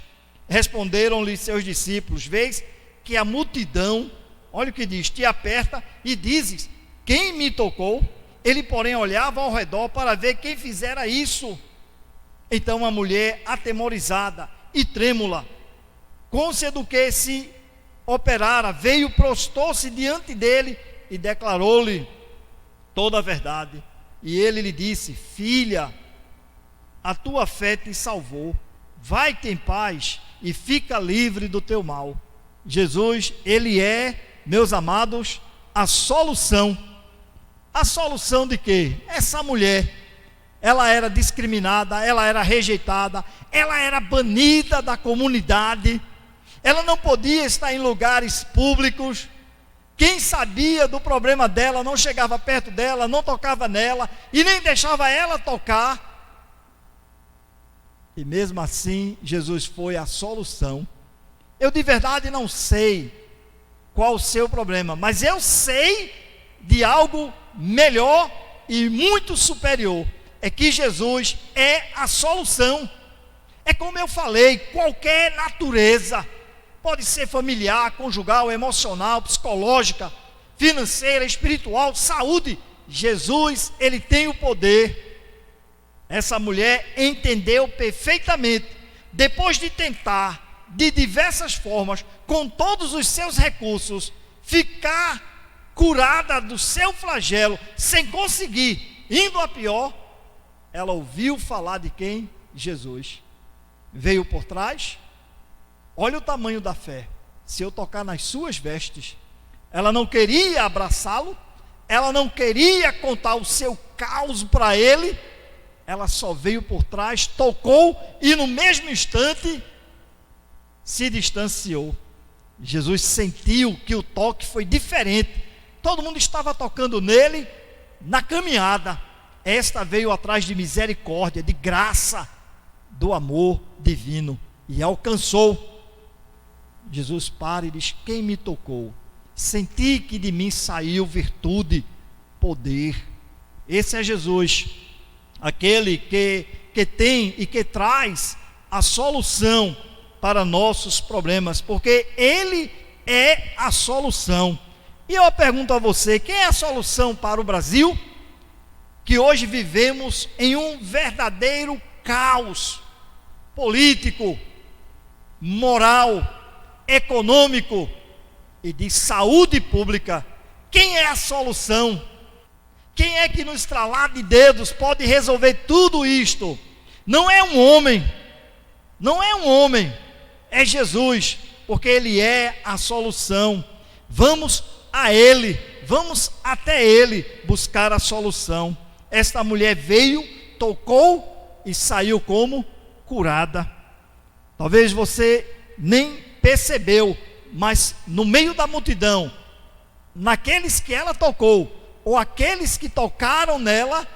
Responderam-lhe seus discípulos: vês que a multidão, olha o que diz, te aperta e dizes: quem me tocou? Ele, porém, olhava ao redor para ver quem fizera isso. Então a mulher, atemorizada e trêmula, cônscia do que se operara, veio, prostou-se diante dele e declarou-lhe toda a verdade. E ele lhe disse: filha, a tua fé te salvou, vai-te em paz e fica livre do teu mal. Jesus, ele é, meus amados, a solução. A solução de quê? Essa mulher, ela era discriminada, ela era rejeitada, ela era banida da comunidade, ela não podia estar em lugares públicos. Quem sabia do problema dela não chegava perto dela, não tocava nela e nem deixava ela tocar. E mesmo assim, Jesus foi a solução. Eu de verdade não sei qual o seu problema, mas eu sei de algo melhor e muito superior. É que Jesus é a solução. É como eu falei, qualquer natureza, pode ser familiar, conjugal, emocional, psicológica, financeira, espiritual, saúde. Jesus, ele tem o poder. Essa mulher entendeu perfeitamente, depois de tentar, de diversas formas, com todos os seus recursos, ficar curada do seu flagelo, sem conseguir, indo a pior, ela ouviu falar de quem? Jesus. Veio por trás. Olha o tamanho da fé. Se eu tocar nas suas vestes, ela não queria abraçá-lo, ela não queria contar o seu caos para ele, ela só veio por trás, tocou e no mesmo instante se distanciou. Jesus sentiu que o toque foi diferente. Todo mundo estava tocando nele na caminhada. Esta veio atrás de misericórdia, de graça, do amor divino, e alcançou. Jesus para e diz: quem me tocou? Senti que de mim saiu virtude, poder. Esse é Jesus, aquele que tem e que traz a solução para nossos problemas, porque ele é a solução. E eu pergunto a você: quem é a solução para o Brasil? Que hoje vivemos em um verdadeiro caos político, moral, econômico e de saúde pública. Quem é a solução? Quem é que no estralar de dedos pode resolver tudo isto? Não é um homem, não é um homem, é Jesus, porque ele é a solução. Vamos a Ele, vamos até Ele buscar a solução. Esta mulher veio, tocou e saiu como curada. Talvez você nem percebeu, mas no meio da multidão, naqueles que ela tocou, ou aqueles que tocaram nela,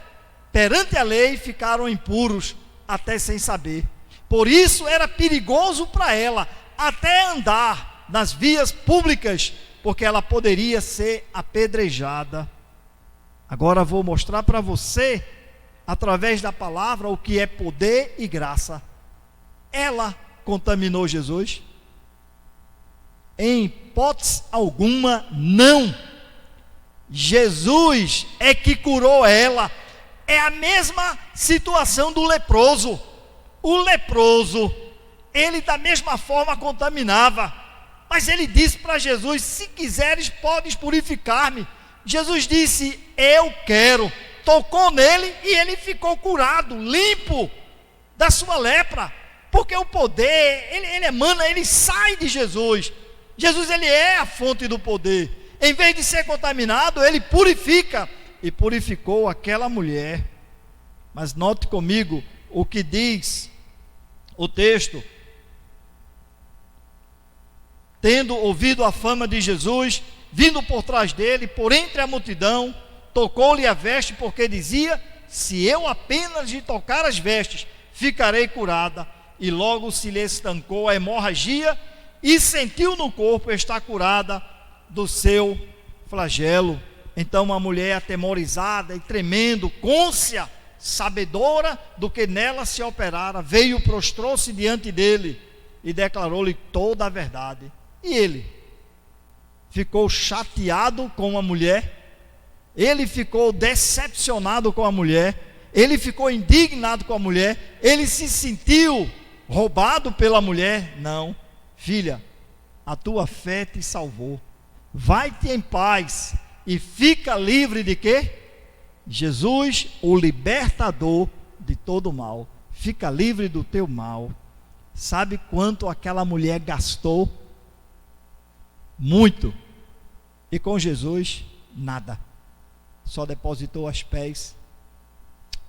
perante a lei ficaram impuros, até sem saber. Por isso era perigoso para ela até andar nas vias públicas, porque ela poderia ser apedrejada. Agora vou mostrar para você, através da palavra, o que é poder e graça. Ela contaminou Jesus? Em hipótese alguma, não. Jesus é que curou ela. É a mesma situação do leproso. O leproso, ele da mesma forma contaminava, mas ele disse para Jesus: se quiseres podes purificar-me. Jesus disse: eu quero. Tocou nele e ele ficou curado, limpo da sua lepra, porque o poder, ele emana, ele sai de Jesus. Jesus, ele é a fonte do poder. Em vez de ser contaminado, ele purifica, e purificou aquela mulher. Mas note comigo o que diz o texto: tendo ouvido a fama de Jesus, vindo por trás dele, por entre a multidão, tocou-lhe a veste, porque dizia: se eu apenas lhe tocar as vestes, ficarei curada. E logo se lhe estancou a hemorragia, e sentiu no corpo estar curada do seu flagelo. Então a mulher, atemorizada e tremendo, cônscia, sabedora do que nela se operara, veio, prostrou-se diante dele e declarou-lhe toda a verdade. E ele ficou chateado com a mulher, ele ficou decepcionado com a mulher, ele ficou indignado com a mulher, ele se sentiu roubado pela mulher. Não, filha, a tua fé te salvou, vai-te em paz e fica livre de quê? Jesus, o libertador de todo mal, fica livre do teu mal. Sabe quanto aquela mulher gastou? Muito. E com Jesus, nada. Só depositou aos pés,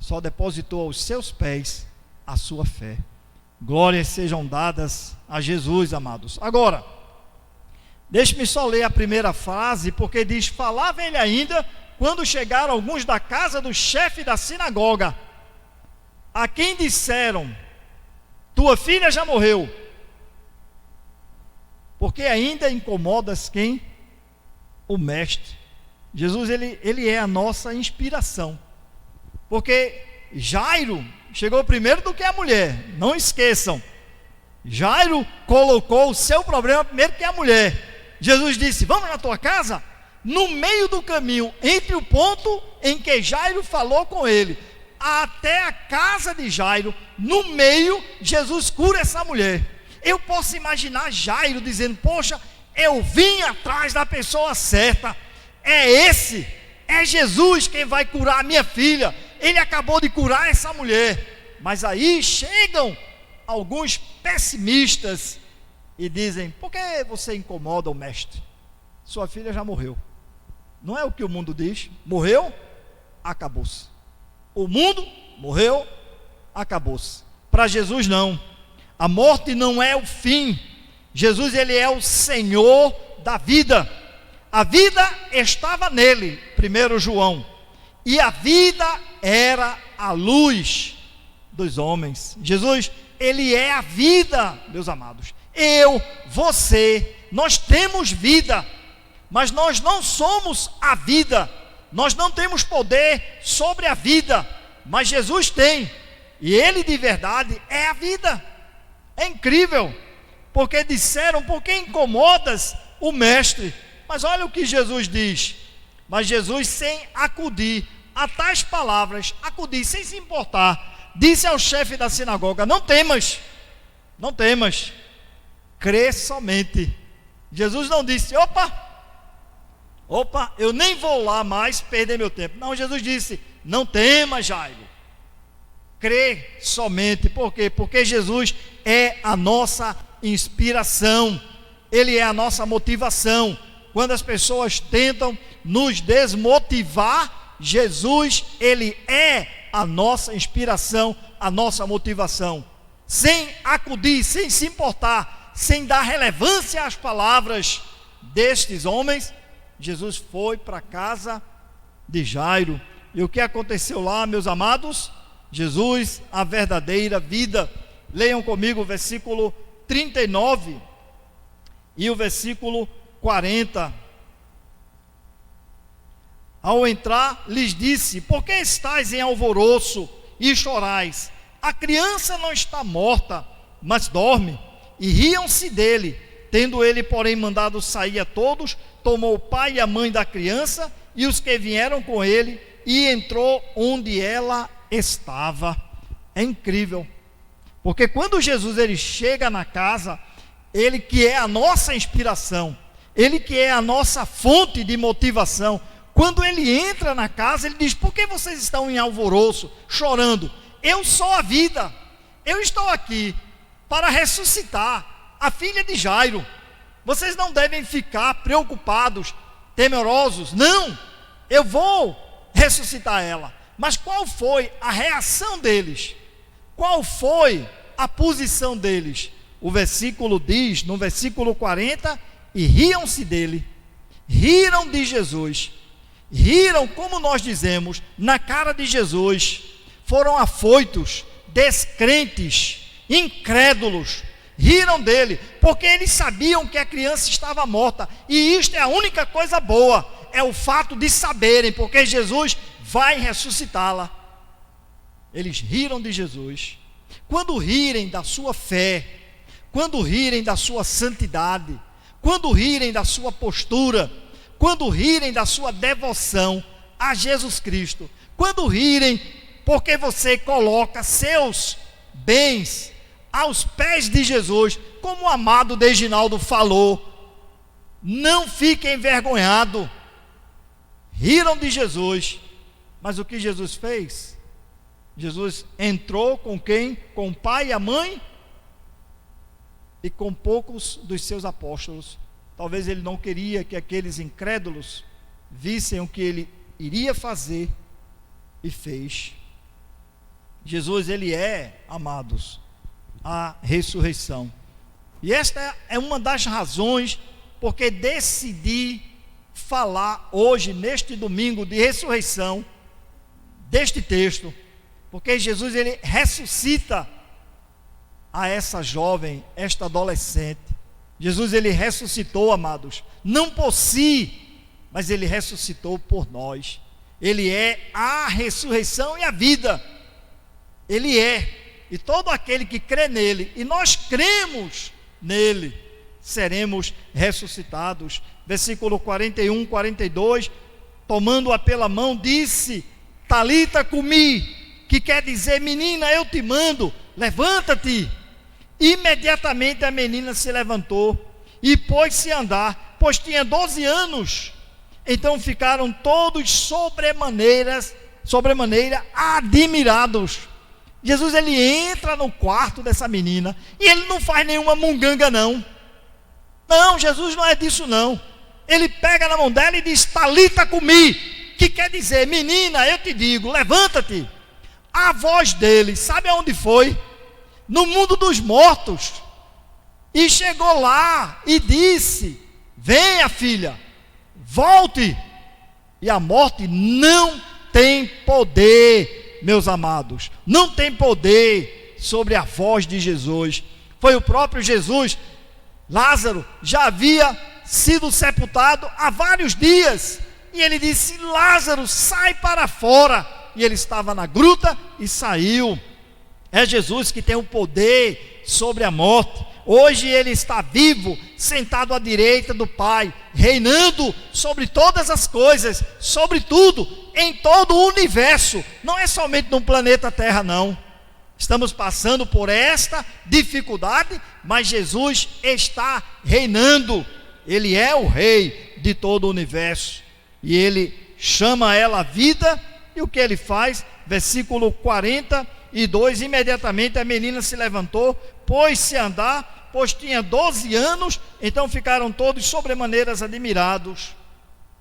só depositou aos seus pés a sua fé. Glórias sejam dadas a Jesus, amados. Agora, deixe-me só ler a primeira frase, porque diz: falava ele ainda, quando chegaram alguns da casa do chefe da sinagoga, a quem disseram: tua filha já morreu, porque ainda incomodas quem? O mestre. Jesus, ele é a nossa inspiração, porque Jairo chegou primeiro do que a mulher. Não esqueçam, Jairo colocou o seu problema primeiro que a mulher. Jesus disse: vamos na tua casa. No meio do caminho, entre o ponto em que Jairo falou com ele, até a casa de Jairo, no meio, Jesus cura essa mulher. Eu posso imaginar Jairo dizendo: poxa, eu vim atrás da pessoa certa, é Jesus quem vai curar a minha filha, ele acabou de curar essa mulher. Mas aí chegam alguns pessimistas e dizem: por que você incomoda o mestre? Sua filha já morreu. Não é o que o mundo diz? Morreu, acabou-se. O mundo morreu, acabou-se. Para Jesus não. A morte não é o fim. Jesus, ele é o Senhor da vida. A vida estava nele, 1 João. E a vida era a luz dos homens. Jesus, ele é a vida, meus amados. Eu, você, nós temos vida, mas nós não somos a vida. Nós não temos poder sobre a vida, mas Jesus tem. E ele de verdade é a vida. É incrível, porque disseram: por que incomodas o mestre? Mas olha o que Jesus diz. Mas Jesus, sem acudir a tais palavras, acudir sem se importar, disse ao chefe da sinagoga: não temas, não temas, crê somente. Jesus não disse: opa, eu nem vou lá mais perder meu tempo. Não, Jesus disse: não temas, Jairo, crê somente. Por quê? Porque Jesus é a nossa inspiração, ele é a nossa motivação. quando as pessoas tentam nos desmotivar, Jesus, ele é a nossa inspiração, a nossa motivação. Sem acudir, sem se importar, sem dar relevância às palavras destes homens, Jesus foi para a casa de Jairo. E o que aconteceu lá, meus amados? Jesus, a verdadeira vida. Leiam comigo o versículo 39 e o versículo 40. Ao entrar, lhes disse: por que estáis em alvoroço e chorais? A criança não está morta, mas dorme. E riam-se dele. Tendo ele, porém, mandado sair a todos, tomou o pai e a mãe da criança e os que vieram com ele, e entrou onde ela estava. É incrível, porque quando Jesus ele chega na casa, ele que é a nossa inspiração, ele que é a nossa fonte de motivação, quando ele entra na casa, ele diz: por que vocês estão em alvoroço, chorando? Eu sou a vida, eu estou aqui para ressuscitar a filha de Jairo. Vocês não devem ficar preocupados, temerosos. Não, eu vou ressuscitar ela. Mas qual foi a reação deles? Qual foi a posição deles? O versículo diz, no versículo 40, e riam-se dele, riram de Jesus, riram, como nós dizemos, na cara de Jesus. Foram afoitos, descrentes, incrédulos, riram dele, porque eles sabiam que a criança estava morta, e isto é a única coisa boa, é o fato de saberem, porque Jesus vai ressuscitá-la. Eles riram de Jesus. Quando rirem da sua fé, quando rirem da sua santidade, quando rirem da sua postura, quando rirem da sua devoção a Jesus Cristo, quando rirem porque você coloca seus bens aos pés de Jesus, como o amado Deginaldo falou, não fiquem envergonhados. Riram de Jesus, mas o que Jesus fez? Jesus entrou com quem? Com o pai e a mãe e com poucos dos seus apóstolos. Talvez ele não queria que aqueles incrédulos vissem o que ele iria fazer e fez. Jesus, ele é, amados, a ressurreição. E esta é uma das razões porque decidi falar hoje, neste domingo de ressurreição, deste texto, porque Jesus ele ressuscita a essa jovem, esta adolescente. Jesus ele ressuscitou, amados, não por si, mas ele ressuscitou por nós. Ele é a ressurreição e a vida. Ele é. E todo aquele que crê nele, e nós cremos nele, seremos ressuscitados. Versículo 41, 42, tomando-a pela mão, disse: Talita cumi, que quer dizer: menina, eu te mando, levanta-te. Imediatamente a menina se levantou e pôs-se a andar, pois tinha 12 anos. Então ficaram todos sobremaneira admirados. Jesus ele entra no quarto dessa menina e ele não faz nenhuma munganga não. Não, Jesus não é disso não. Ele pega na mão dela e diz: Talita cumi, que quer dizer: menina, eu te digo, levanta-te. A voz dele, sabe aonde foi? No mundo dos mortos. E chegou lá e disse: venha, filha, volte. E a morte não tem poder, meus amados, não tem poder sobre a voz de Jesus. Foi o próprio Jesus. Lázaro já havia sido sepultado há vários dias, e ele disse: Lázaro, sai para fora. E ele estava na gruta e saiu. É Jesus que tem o poder sobre a morte. Hoje ele está vivo, sentado à direita do Pai, reinando sobre todas as coisas, sobre tudo, em todo o universo. Não é somente no planeta Terra não. Estamos passando por esta dificuldade, mas Jesus está reinando. Ele é o rei de todo o universo. E ele chama ela a vida. E o que ele faz? Versículo 42, imediatamente a menina se levantou, pôs-se a andar, pois tinha 12 anos, então ficaram todos sobremaneiras admirados.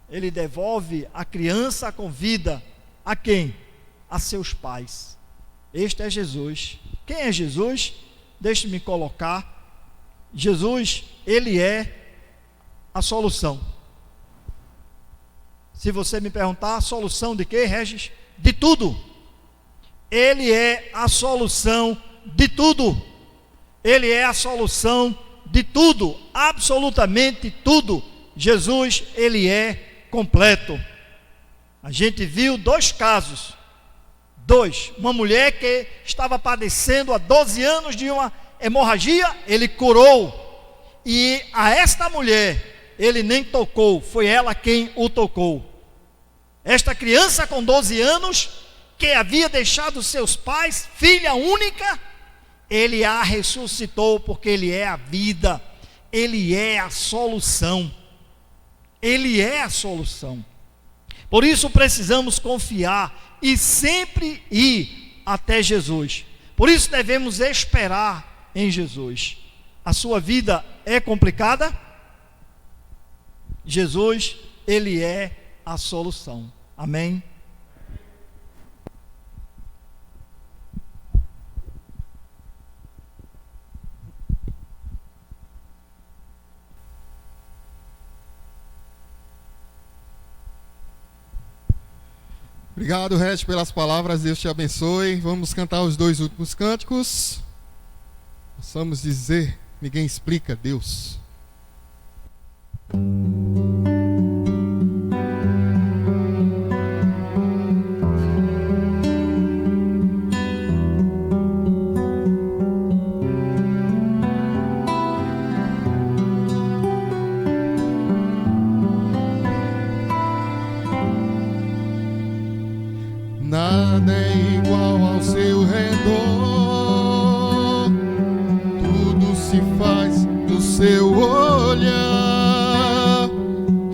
Ele devolve a criança com vida. A quem? A seus pais. Este é Jesus. Quem é Jesus? Deixe-me colocar. Jesus, ele é a solução. Se você me perguntar, a solução de quê, Regis? De tudo. Ele é a solução de tudo. Ele é a solução de tudo, absolutamente tudo. Jesus, ele é completo. A gente viu 2 casos. 2. Uma mulher que estava padecendo há 12 anos de uma hemorragia, ele curou. E a esta mulher, ele nem tocou, foi ela quem o tocou. Esta criança com 12 anos, que havia deixado seus pais, filha única, ele a ressuscitou, porque ele é a vida, ele é a solução. Ele é a solução. Por isso precisamos confiar e sempre ir até Jesus. Por isso devemos esperar em Jesus. A sua vida é complicada? Jesus, ele é a solução. Amém? Obrigado, Regis, pelas palavras. Deus te abençoe. Vamos cantar os 2 últimos cânticos. Possamos dizer: ninguém explica Deus. Nada é igual ao seu redor, tudo se faz no seu olhar,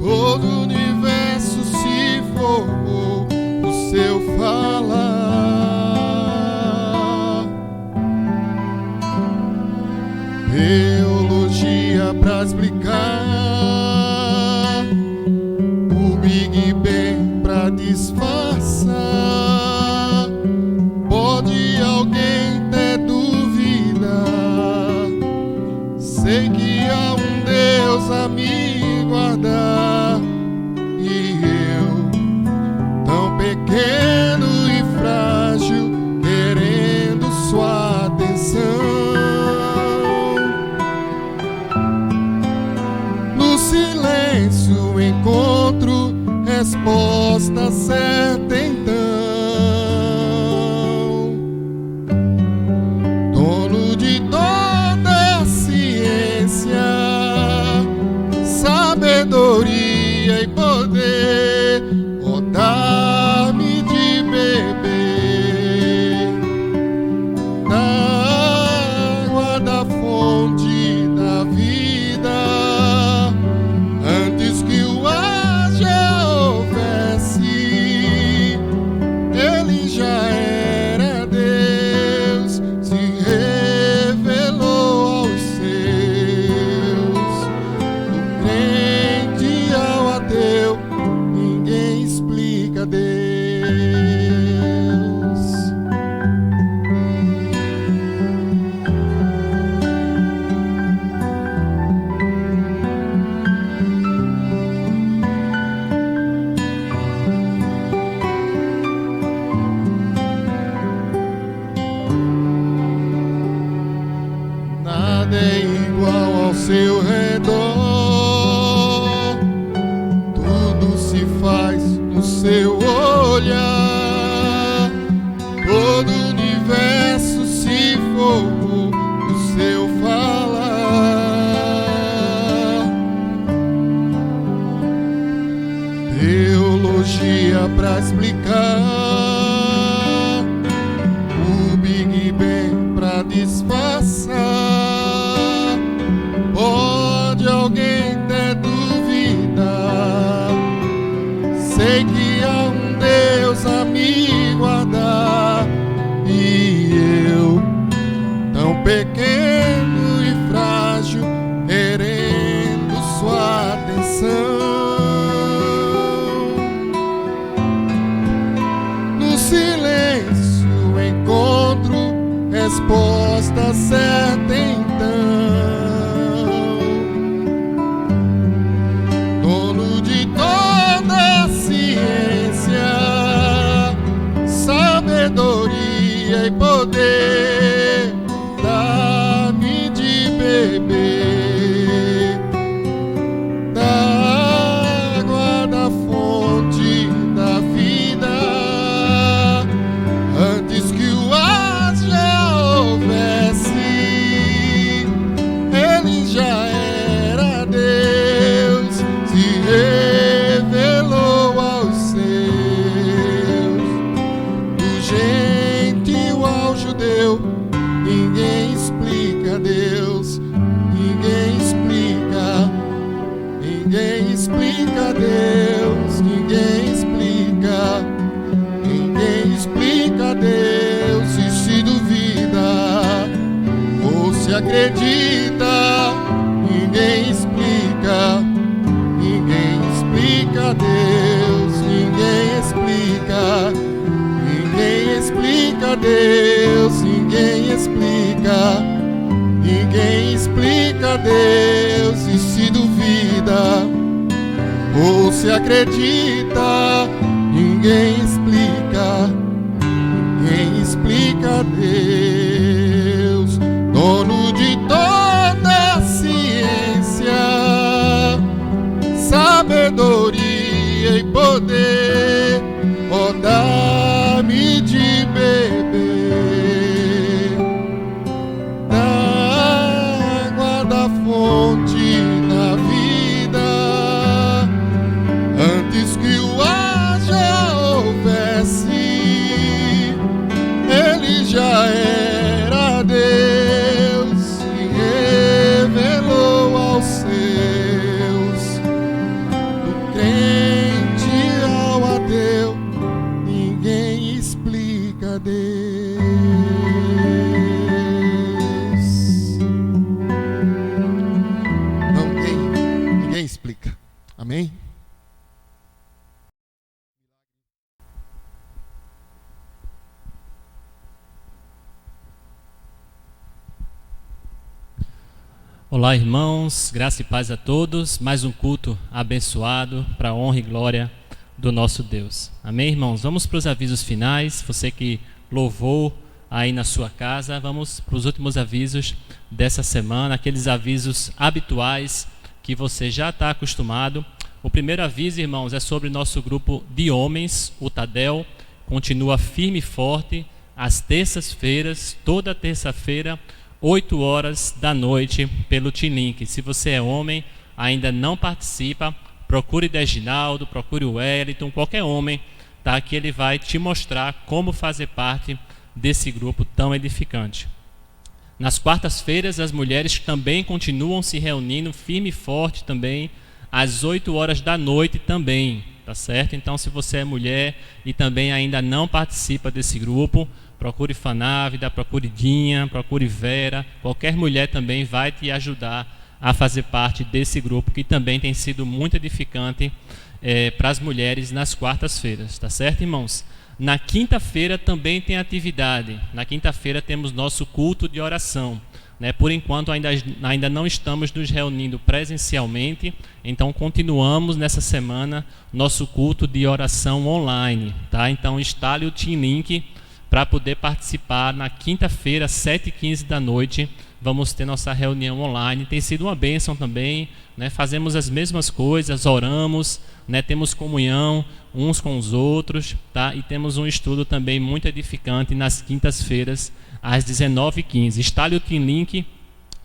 todo o universo se formou no seu falar. Teologia pra explicar, o Big Bang pra disfarçar. Pode alguém ter dúvida? Sei que há um Deus a me guardar, e eu, tão pequeno e frágil, querendo sua atenção. No silêncio encontro resposta certa então. Dono de toda a ciência, sabedoria e poder, ó, dá-me de beber da água da fonte da vida, antes que o ar já houvesse, ele já era Deus, se revelou aos seus. Do crente ao ateu, ninguém explica Deus. Nada é igual ao seu redor, tudo se faz no seu olhar, todo o universo se formou no seu falar. Teologia pra explicar, o Big Bang pra disfarçar. Pode alguém ter dúvida? Sei que há um Deus a me guardar, e eu, tão pequeno e frágil, resposta certa então. Dono de toda a ciência, sabedoria e poder, dá-me de beber da água da fonte da vida, antes que o ar já houvesse, ele já era Deus, se revelou aos seus. Do gentil ao judeu, ninguém explica Deus, ninguém explica, ninguém explica Deus, ninguém explica, ninguém explica Deus. E se duvida ou se acredita, ninguém explica, ninguém explica Deus, ninguém explica, ninguém explica Deus, ninguém explica, ninguém explica Deus. E se duvida ou se acredita, ninguém explica, ninguém explica Deus. Dono de toda a ciência, sabedoria e poder, ó, dá-me de beber da água da fonte da vida, antes que o ar já houvesse, ele já era Deus, se revelou aos seus. Do crente ao ateu, ninguém explica Deus. Não, ninguém explica. Amém? Olá, irmãos, graça e paz a todos. Mais um culto abençoado para a honra e glória do nosso Deus. Amém, irmãos? Vamos para os avisos finais. Você que louvou aí na sua casa, vamos para os últimos avisos dessa semana, aqueles avisos habituais que você já está acostumado. O primeiro aviso, irmãos, é sobre nosso grupo de homens, o Tadel. Continua firme e forte às terças-feiras, toda terça-feira, 8 horas da noite, pelo T-Link. Se você é homem, ainda não participa, procure Deginaldo, procure o Wellington, qualquer homem, tá? Que ele vai te mostrar como fazer parte desse grupo tão edificante. Nas quartas-feiras, as mulheres também continuam se reunindo firme e forte também, às 8 horas da noite também, tá certo? Então, se você é mulher e também ainda não participa desse grupo, procure Fanávida, procure Dinha, procure Vera, qualquer mulher também vai te ajudar a fazer parte desse grupo, que também tem sido muito edificante para as mulheres nas quartas-feiras, tá certo, irmãos? Na quinta-feira também tem atividade. Na quinta-feira temos nosso culto de oração, né? Por enquanto ainda não estamos nos reunindo presencialmente, então continuamos nessa semana nosso culto de oração online, tá? Então instale o T-Link para poder participar. Na quinta-feira, 7h15 da noite, vamos ter nossa reunião online. Tem sido uma bênção também, né? Fazemos as mesmas coisas, oramos, né? Temos comunhão uns com os outros, tá? E temos um estudo também muito edificante nas quintas-feiras, às 19h15. Instale o T-Link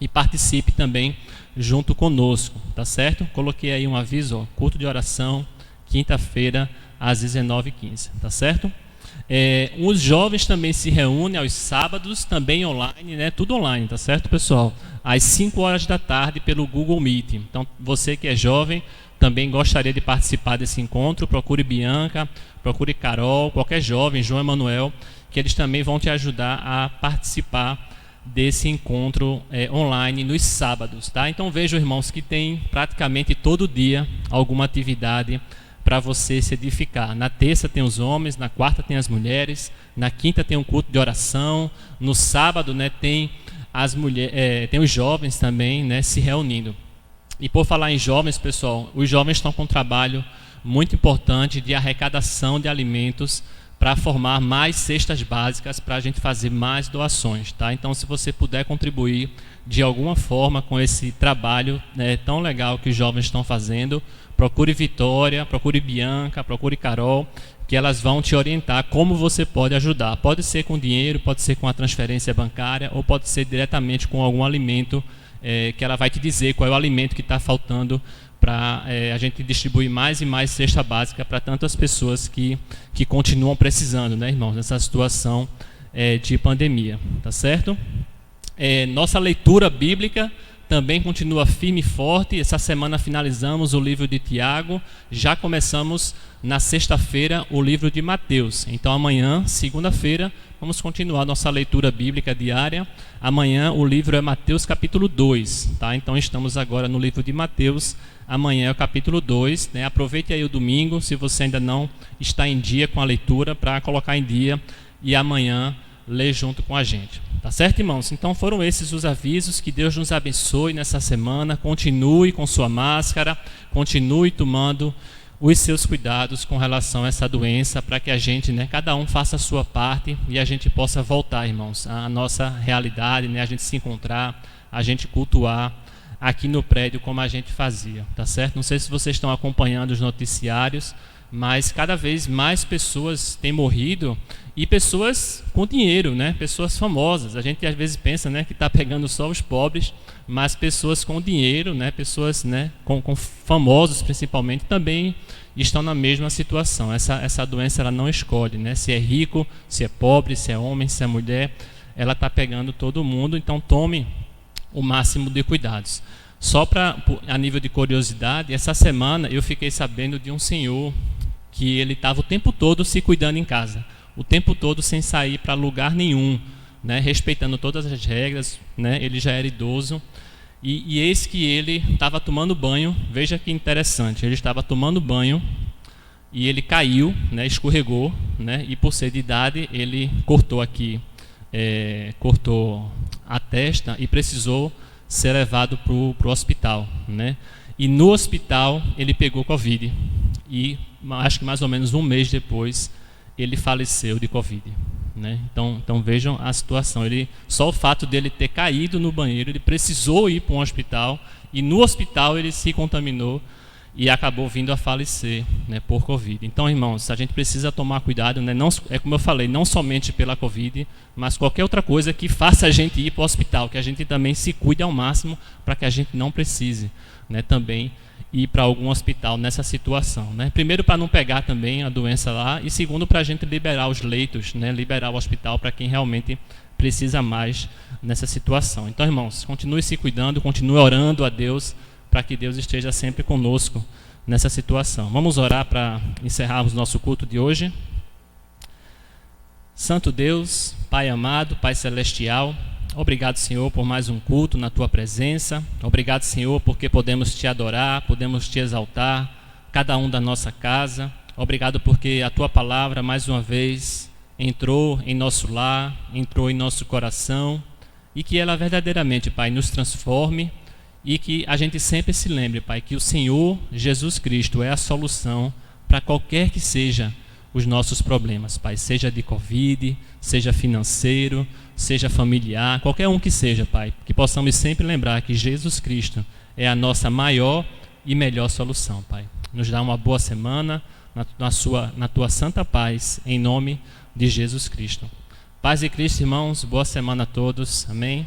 e participe também junto conosco, tá certo? Coloquei aí um aviso, ó, culto de oração, quinta-feira, às 19h15, tá certo? Os jovens também se reúnem aos sábados, também online, né? Tudo online, tá certo, pessoal? Às 5 horas da tarde pelo Google Meet. Então, você que é jovem, também gostaria de participar desse encontro, procure Bianca, procure Carol, qualquer jovem, João Emanuel, que eles também vão te ajudar a participar desse encontro online nos sábados, tá? Então, vejam, irmãos, que tem praticamente todo dia alguma atividade para você se edificar. Na terça tem os homens, na quarta tem as mulheres, na quinta tem um culto de oração, no sábado, né, tem as mulheres, tem os jovens também, né, se reunindo. E por falar em jovens, pessoal, os jovens estão com um trabalho muito importante de arrecadação de alimentos para formar mais cestas básicas para a gente fazer mais doações, tá? Então, se você puder contribuir de alguma forma com esse trabalho, né, tão legal que os jovens estão fazendo, procure Vitória, procure Bianca, procure Carol, que elas vão te orientar como você pode ajudar. Pode ser com dinheiro, pode ser com a transferência bancária ou pode ser diretamente com algum alimento que ela vai te dizer qual é o alimento que está faltando para a gente distribuir mais e mais cesta básica para tantas pessoas que continuam precisando, né, irmãos, nessa situação de pandemia, tá certo? Nossa leitura bíblica também continua firme e forte. Essa semana finalizamos o livro de Tiago, já começamos na sexta-feira o livro de Mateus. Então amanhã, segunda-feira, vamos continuar nossa leitura bíblica diária. Amanhã o livro é Mateus capítulo 2, tá? Então estamos agora no livro de Mateus, amanhã é o capítulo 2, né? Aproveite aí o domingo, se você ainda não está em dia com a leitura, para colocar em dia e amanhã ler junto com a gente. Tá certo, irmãos? Então foram esses os avisos. Que Deus nos abençoe nessa semana. Continue com sua máscara, continue tomando os seus cuidados com relação a essa doença, para que a gente, né, cada um faça a sua parte e a gente possa voltar, irmãos, à nossa realidade, né, a gente se encontrar, a gente cultuar aqui no prédio como a gente fazia, tá certo? Não sei se vocês estão acompanhando os noticiários, mas cada vez mais pessoas têm morrido, e pessoas com dinheiro, né? Pessoas famosas. A gente às vezes pensa, né, que está pegando só os pobres, mas pessoas com dinheiro, né? Pessoas, né, com famosos principalmente, também estão na mesma situação. Essa doença ela não escolhe, né? Se é rico, se é pobre, se é homem, se é mulher, ela está pegando todo mundo. Então tome o máximo de cuidados. Só a nível de curiosidade, essa semana eu fiquei sabendo de um senhor que ele estava o tempo todo se cuidando em casa, o tempo todo sem sair para lugar nenhum, né, respeitando todas as regras, né, ele já era idoso, e eis que ele estava tomando banho. Veja que interessante, ele estava tomando banho e ele caiu, né, escorregou, né, e por ser de idade ele cortou a testa e precisou ser levado para o hospital, né? E no hospital ele pegou Covid e acho que mais ou menos um mês depois ele faleceu de Covid, né? Então vejam a situação. Só o fato dele ter caído no banheiro, ele precisou ir para um hospital, e no hospital ele se contaminou e acabou vindo a falecer, né, por Covid. Então, irmãos, a gente precisa tomar cuidado, né? Não, é como eu falei, não somente pela Covid, mas qualquer outra coisa que faça a gente ir para o hospital, que a gente também se cuide ao máximo para que a gente não precise, né, também ir para algum hospital nessa situação, né? Primeiro, para não pegar também a doença lá, e segundo, para a gente liberar os leitos, né, liberar o hospital para quem realmente precisa mais nessa situação. Então, irmãos, continue se cuidando, continue orando a Deus, para que Deus esteja sempre conosco nessa situação. Vamos orar para encerrarmos nosso culto de hoje. Santo Deus, Pai amado, Pai celestial, obrigado, Senhor, por mais um culto na Tua presença. Obrigado, Senhor, porque podemos Te adorar, podemos Te exaltar, cada um da nossa casa. Obrigado porque a Tua palavra, mais uma vez, entrou em nosso lar, entrou em nosso coração, e que ela verdadeiramente, Pai, nos transforme, e que a gente sempre se lembre, Pai, que o Senhor Jesus Cristo é a solução para qualquer que seja os nossos problemas, Pai, seja de Covid, seja financeiro, seja familiar, qualquer um que seja, Pai, que possamos sempre lembrar que Jesus Cristo é a nossa maior e melhor solução, Pai. Nos dá uma boa semana na Tua santa paz, em nome de Jesus Cristo. Paz de Cristo, irmãos, boa semana a todos, amém.